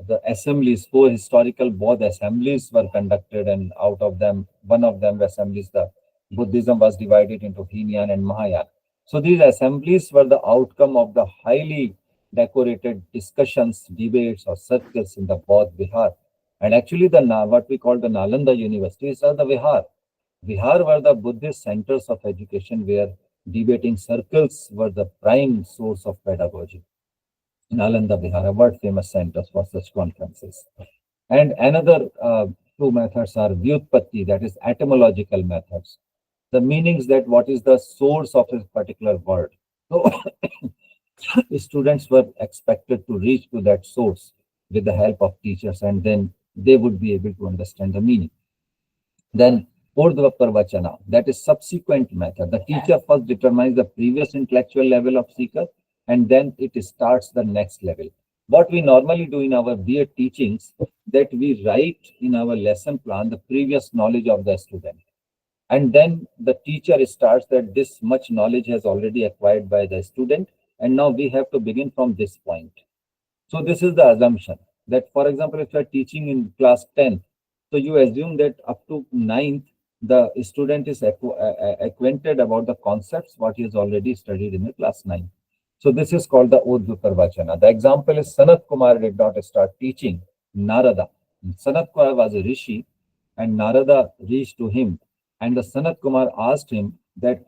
the assemblies, four historical Bodh assemblies were conducted, and out of them, one of them assemblies, the Buddhism was divided into Hinayan and Mahayana. So these assemblies were the outcome of the highly decorated discussions, debates, or circles in the Bodh Vihar. And actually, the what we call the Nalanda universities are the Vihar. Vihar were the Buddhist centers of education, where debating circles were the prime source of pedagogy. Nalanda Vihara, world famous centers for such conferences. And another two methods are Vyutpatti, that is etymological methods. The meanings, that what is the source of a particular word. So students were expected to reach to that source with the help of teachers, and then they would be able to understand the meaning. Then Urdhva Parvachana, that is subsequent method. The teacher first determines the previous intellectual level of seeker, and then it starts the next level. What we normally do in our B.Ed teachings, that we write in our lesson plan the previous knowledge of the student. And then the teacher starts that this much knowledge has already acquired by the student, and now we have to begin from this point. So this is the assumption that, for example, if you are teaching in class 10th, so you assume that up to 9th, the student is acquainted about the concepts what he has already studied in the class 9. So this is called the Urdhva Parvachana. The example is Sanat Kumar did not start teaching Narada. Sanat Kumar was a rishi, and Narada reached to him, and the Sanat Kumar asked him that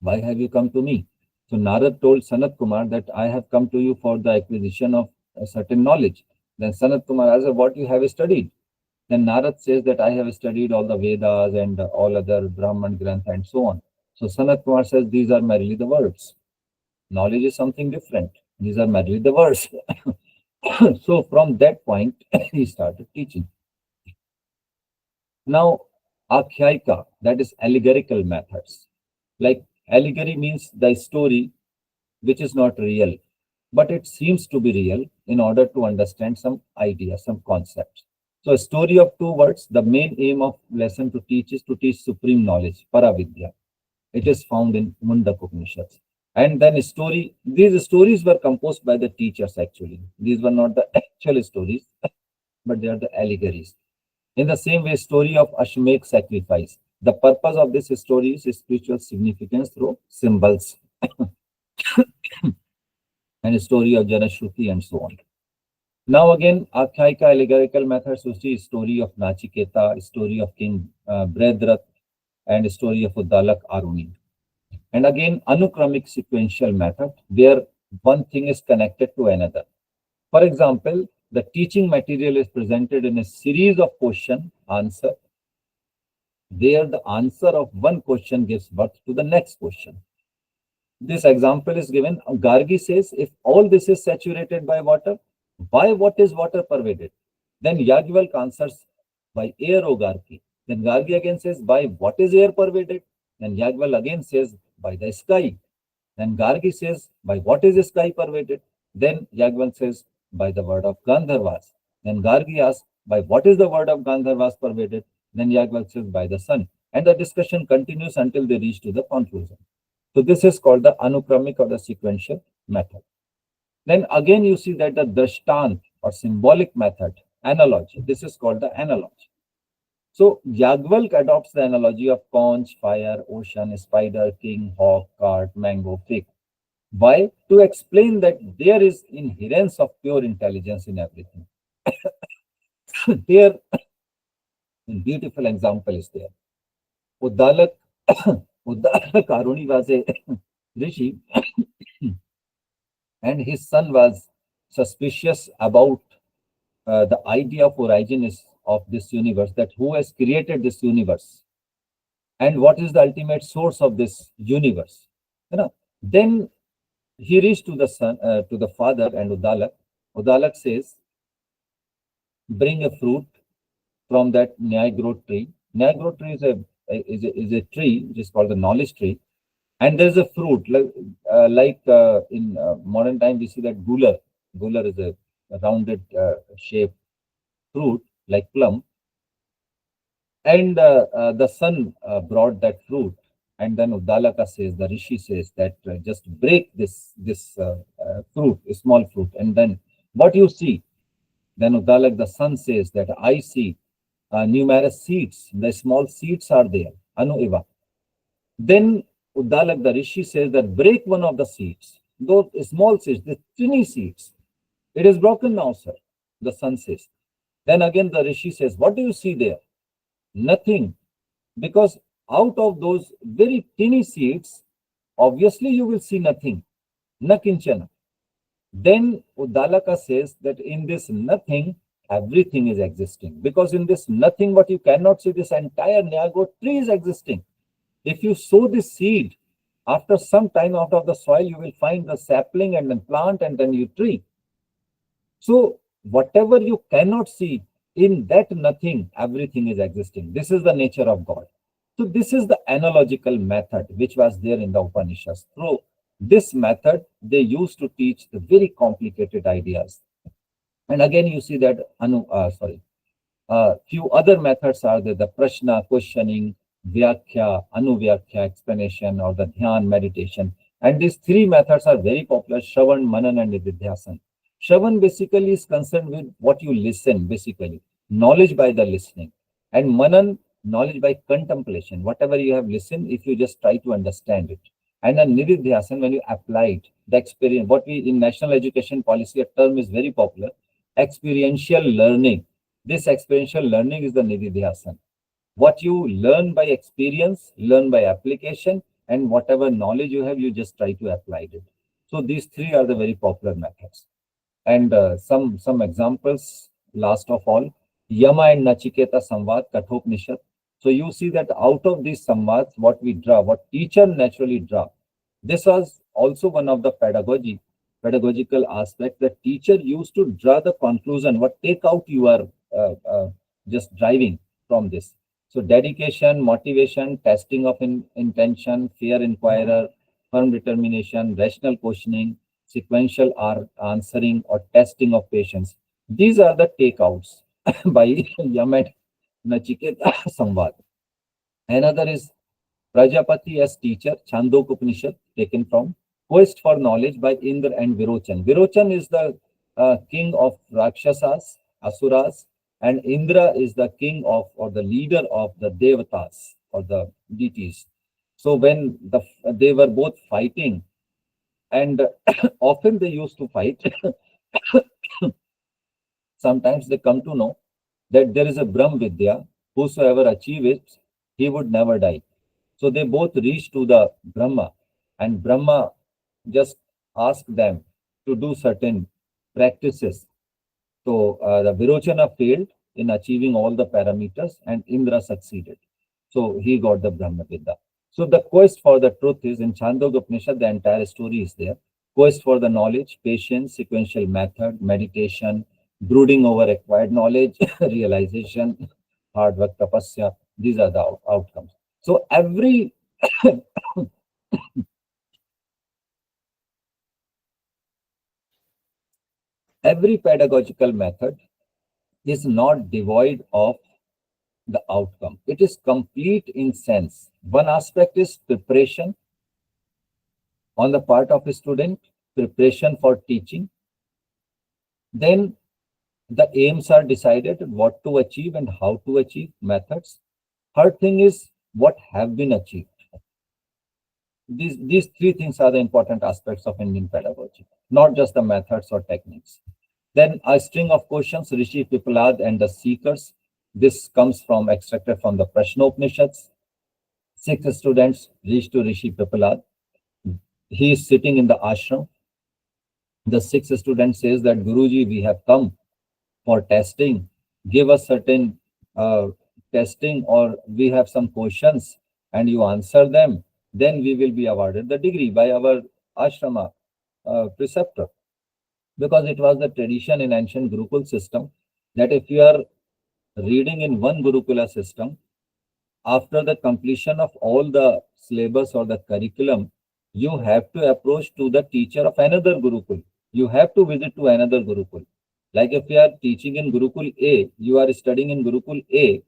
why have you come to me? So Narad told Sanat Kumar that I have come to you for the acquisition of a certain knowledge. Then Sanat Kumar asked, what you have studied? Then Narad says that I have studied all the Vedas and all other Brahman Granth and so on. So Sanat Kumar says, these are merely the words. Knowledge is something different. These are merely the words. So from that point, he started teaching. Now, that is allegorical methods. Like allegory means the story which is not real, but it seems to be real in order to understand some idea, some concepts. So a story of two words, the main aim of lesson to teach is to teach supreme knowledge, Paravidya. It is found in Mundak Upanishads. And then these stories were composed by the teachers actually. These were not the actual stories, but they are the allegories. In the same way, story of Ashmekh sacrifice. The purpose of this story is spiritual significance through symbols and a story of Janashruti and so on. Now again, Akhyayika allegorical methods, you see story of Nachiketa, story of King Bredrat, and story of Uddalak Aruni. And again, Anukramik sequential method, where one thing is connected to another. For example, the teaching material is presented in a series of question, answer, where the answer of one question gives birth to the next question. This example is given. Gargi says, if all this is saturated by water, by what is water pervaded? Then Yagyavalk answers, by air, O Gargi. Then Gargi again says, by what is air pervaded? Then Yagyavalk again says, by the sky. Then Gargi says, by what is the sky pervaded? Then Yagyavalk says, by the word of Gandharvas. Then Gargi asks, by what is the word of Gandharvas pervaded? Then Yagyavalk says, by the sun. And the discussion continues until they reach to the conclusion. So this is called the Anukramik or the sequential method. Then again you see that the Drashtant or symbolic method, analogy, this is called the analogy. So Yagyavalk adopts the analogy of conch, fire, ocean, spider, king, hawk, cart, mango, fig. Why? To explain that there is inherence of pure intelligence in everything. Here, a beautiful example is there. Uddalak, Uddalak Aruni was a rishi, and his son was suspicious about the idea of origin of this universe, that who has created this universe and what is the ultimate source of this universe. You know, then he reached to the son, to the father and Uddalak. Uddalak says, bring a fruit from that Nyagrod tree. Nyagrod tree is a tree which is called the knowledge tree. And there's a fruit, like in modern time, we see that gular. Gular is a rounded shaped fruit like plum. And the son brought that fruit. And then Uddalaka says, the rishi says that just break this fruit, a small fruit. And then what you see? Then Uddalak, the son says that I see numerous seeds. The small seeds are there. Anu eva. Then Uddalak, the rishi says that break one of the seeds. Those small seeds, the tiny seeds. It is broken now, sir. The son says. Then again the rishi says, what do you see there? Nothing. Because out of those very tiny seeds, obviously you will see nothing. Nakinchana. Then Uddalaka says that in this nothing, everything is existing. Because in this nothing, what you cannot see, this entire Nyago tree is existing. If you sow this seed, after some time out of the soil, you will find the sapling and then plant and then you tree. So whatever you cannot see, in that nothing, everything is existing. This is the nature of God. So this is the analogical method which was there in the Upanishads. Through this method, they used to teach the very complicated ideas. And again, you see that few other methods are there: the prashna, questioning, vyakhya, anuvyakhya, explanation, or the dhyan, meditation. And these three methods are very popular: Shravan, Manan, and Nididhyasan. Shravan basically is concerned with what you listen, basically, knowledge by the listening. And Manan, knowledge by contemplation. Whatever you have listened, if you just try to understand it. And then Nididhyasan, when you apply it, the experience, what we in national education policy, a term is very popular, experiential learning. This experiential learning is the Nididhyasan. What you learn by experience, learn by application, and whatever knowledge you have, you just try to apply it. So these three are the very popular methods. And some examples, last of all, Yama and Nachiketa Samvad, Kathopnishad. So you see that out of these samvads, what we draw, what teacher naturally draw. This was also one of the pedagogical aspect. The teacher used to draw the conclusion, what take out you are just driving from this. So dedication, motivation, testing of intention, fair inquirer, firm determination, rational questioning, sequential answering or testing of patience. These are the takeouts by Yamet Nachiketa Samvad. Another is Prajapati as teacher, Chandok Upanishad, taken from Quest for Knowledge by Indra and Virochan. Virochan is the king of Rakshasas, Asuras, and Indra is the king of or the leader of the Devatas or the deities. So when they were both fighting, and often they used to fight, sometimes they come to know that there is a Brahm Vidya, whosoever achieves it, he would never die. So they both reached to the Brahma, and Brahma just asked them to do certain practices. So the Virochana failed in achieving all the parameters, and Indra succeeded. So he got the Brahma Vidya. So the quest for the truth is in Chandogya Upanishad, the entire story is there. Quest for the knowledge, patience, sequential method, meditation, brooding over acquired knowledge, realization, hard work, tapasya. These are the outcomes. So every pedagogical method is not devoid of the outcome. It is complete in sense. One aspect is preparation on the part of a student, preparation for teaching. Then the aims are decided, what to achieve and how to achieve, methods. Third thing is what have been achieved. These three things are the important aspects of Indian pedagogy, not just the methods or techniques. Then a string of questions, Rishi Pipalad and the seekers. This comes from extracted from the Prashnopanishads. Six students reach to Rishi Pipalad. He is sitting in the ashram. The sixth student says that Guruji, we have come for testing. Give us certain testing, or we have some questions and you answer them. Then we will be awarded the degree by our ashrama preceptor. Because it was the tradition in ancient Gurukul system that if you are reading in one Gurukula system, after the completion of all the syllabus or the curriculum, you have to approach to the teacher of another Gurukul. You have to visit to another Gurukul. Like if you are teaching in Gurukul A, you are studying in Gurukul A,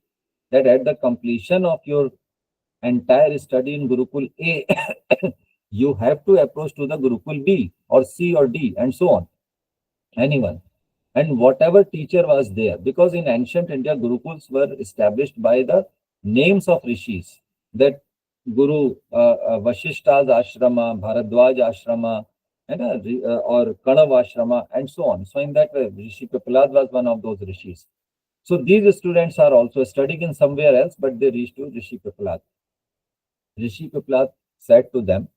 that at the completion of your entire study in Gurukul A, you have to approach to the Gurukul B or C or D and so on. Anyone. And whatever teacher was there, because in ancient India, Gurukuls were established by the names of rishis, that Guru Vashishta's ashrama, Bharadwaj ashrama, and, or Kanav ashrama, and so on. So in that way, Rishi Pipalad was one of those rishis. So these students are also studying in somewhere else, but they reached to Rishi Pipalad. Rishi Pipalad said to them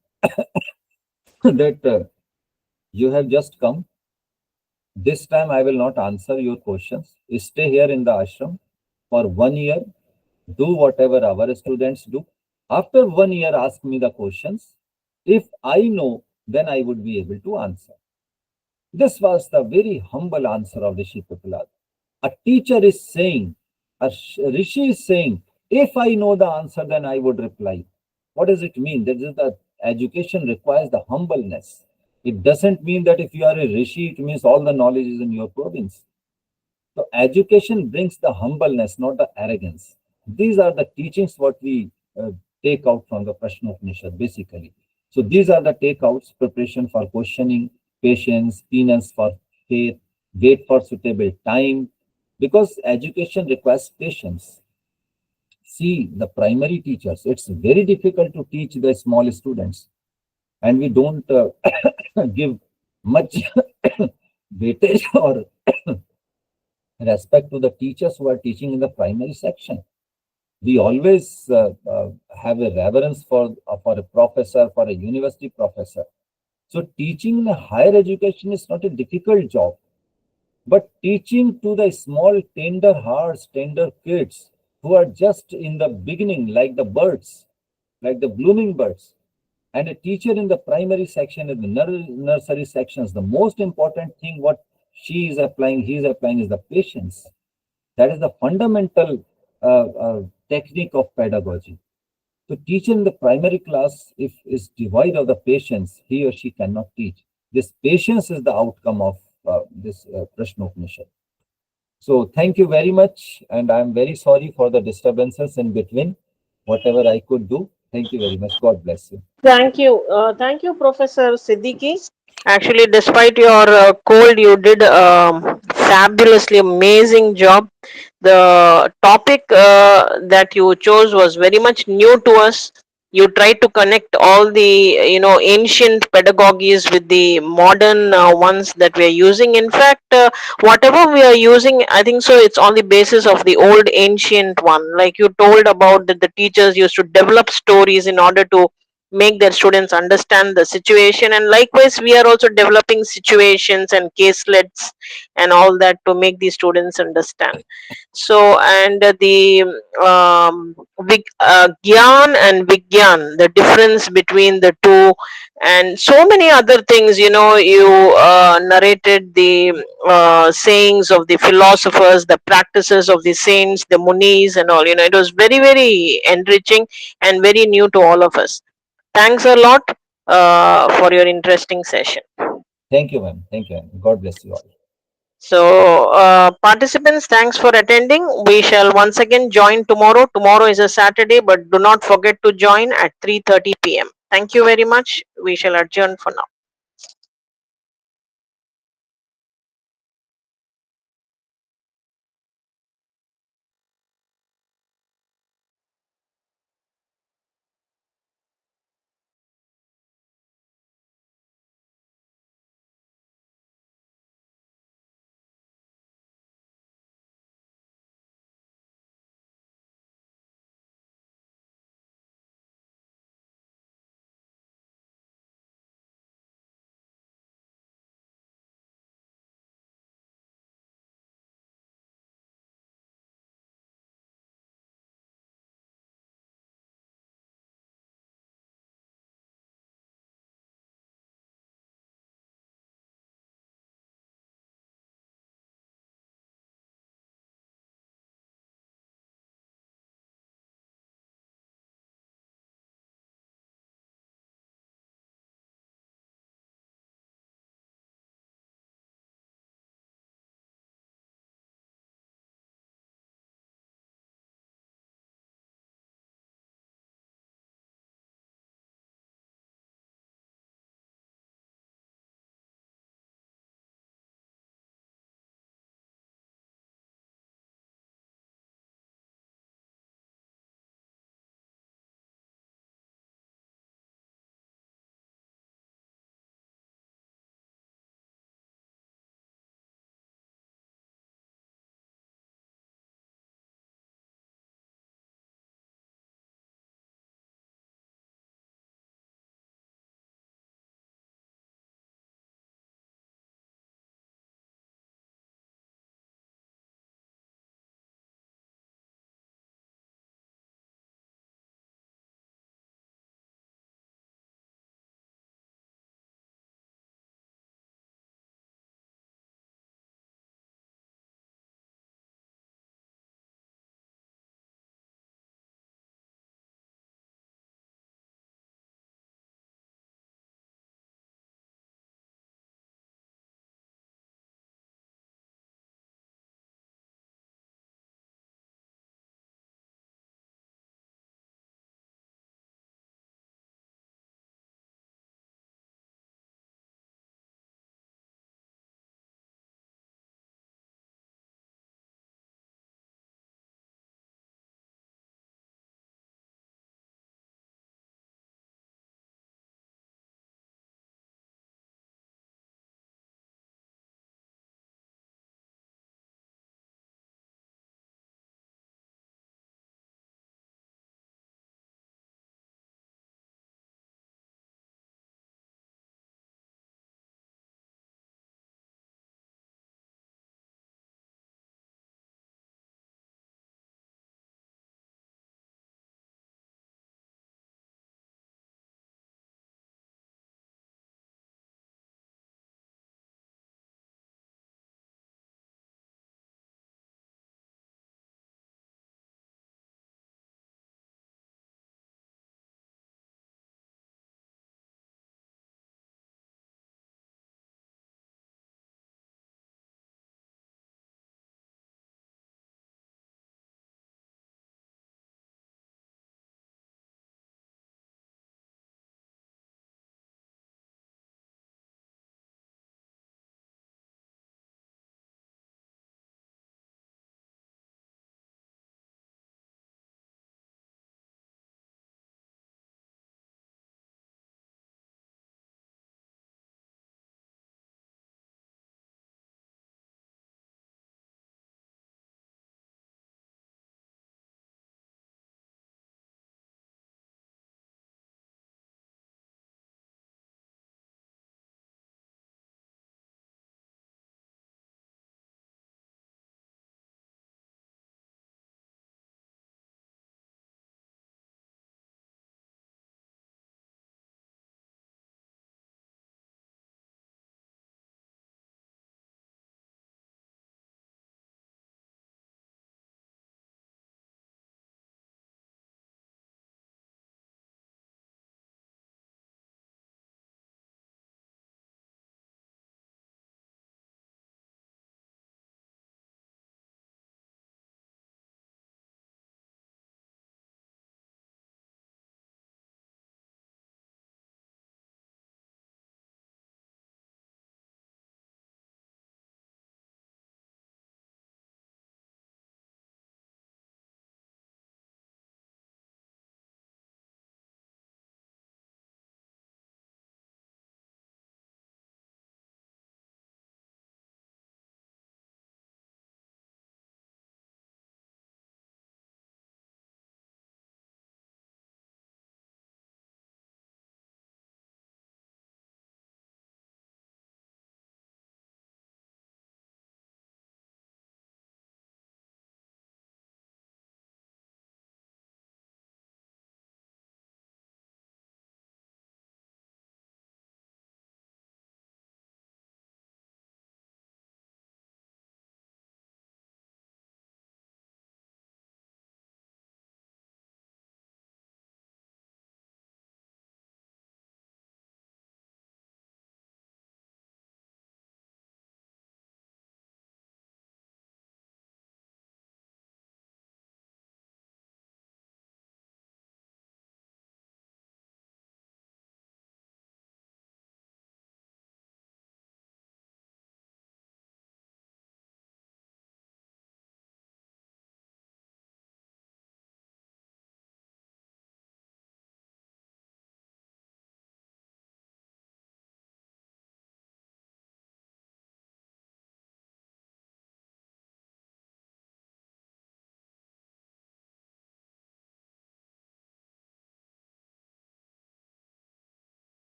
that you have just come. This time I will not answer your questions. Stay here in the ashram for 1 year. Do whatever our students do. After 1 year, ask me the questions. If I know, then I would be able to answer. This was the very humble answer of Rishi Pipalad. A teacher is saying, Rishi is saying, if I know the answer, then I would reply. What does it mean? That is the education requires the humbleness. It doesn't mean that if you are a Rishi, it means all the knowledge is in your province. So education brings the humbleness, not the arrogance. These are the teachings what we take out from the Prashnopanishad, basically. So these are the takeouts: preparation for questioning, patience, penance for faith, wait for suitable time, because education requires patience. See, the primary teachers, it's very difficult to teach the small students, and we don't give much weightage or respect to the teachers who are teaching in the primary section. We always have a reverence for a professor, for a university professor. So teaching in a higher education is not a difficult job, but teaching to the small, tender hearts, tender kids who are just in the beginning, like the birds, like the blooming birds, and a teacher in the primary section, in the nursery sections, the most important thing what she is applying, he is applying is the patience. That is the fundamental technique of pedagogy. So teacher in the primary class, if is devoid of the patience, he or she cannot teach. This patience is the outcome of this Prashna Upanishad. So thank you very much, and I'm very sorry for the disturbances in between. Whatever I could do, thank you very much. God bless you. Thank you, Professor Siddiqui. Actually, despite your cold, you did fabulously amazing job. The topic that you chose was very much new to us. You tried to connect all the ancient pedagogies with the modern ones that we are using. In fact, whatever we are using, I think so it's on the basis of the old ancient one. Like you told about that the teachers used to develop stories in order to make their students understand the situation, and likewise we are also developing situations and caselets and all that to make the students understand. So, and the gyan and vigyan, the difference between the two, and so many other things. You narrated the sayings of the philosophers, the practices of the saints, the munis, and all. It was very, very enriching and very new to all of us. Thanks a lot for your interesting session. Thank you, ma'am. Thank you, ma'am. God bless you all. So, participants, thanks for attending. We shall once again join tomorrow. Tomorrow is a Saturday, but do not forget to join at 3:30 p.m. Thank you very much. We shall adjourn for now.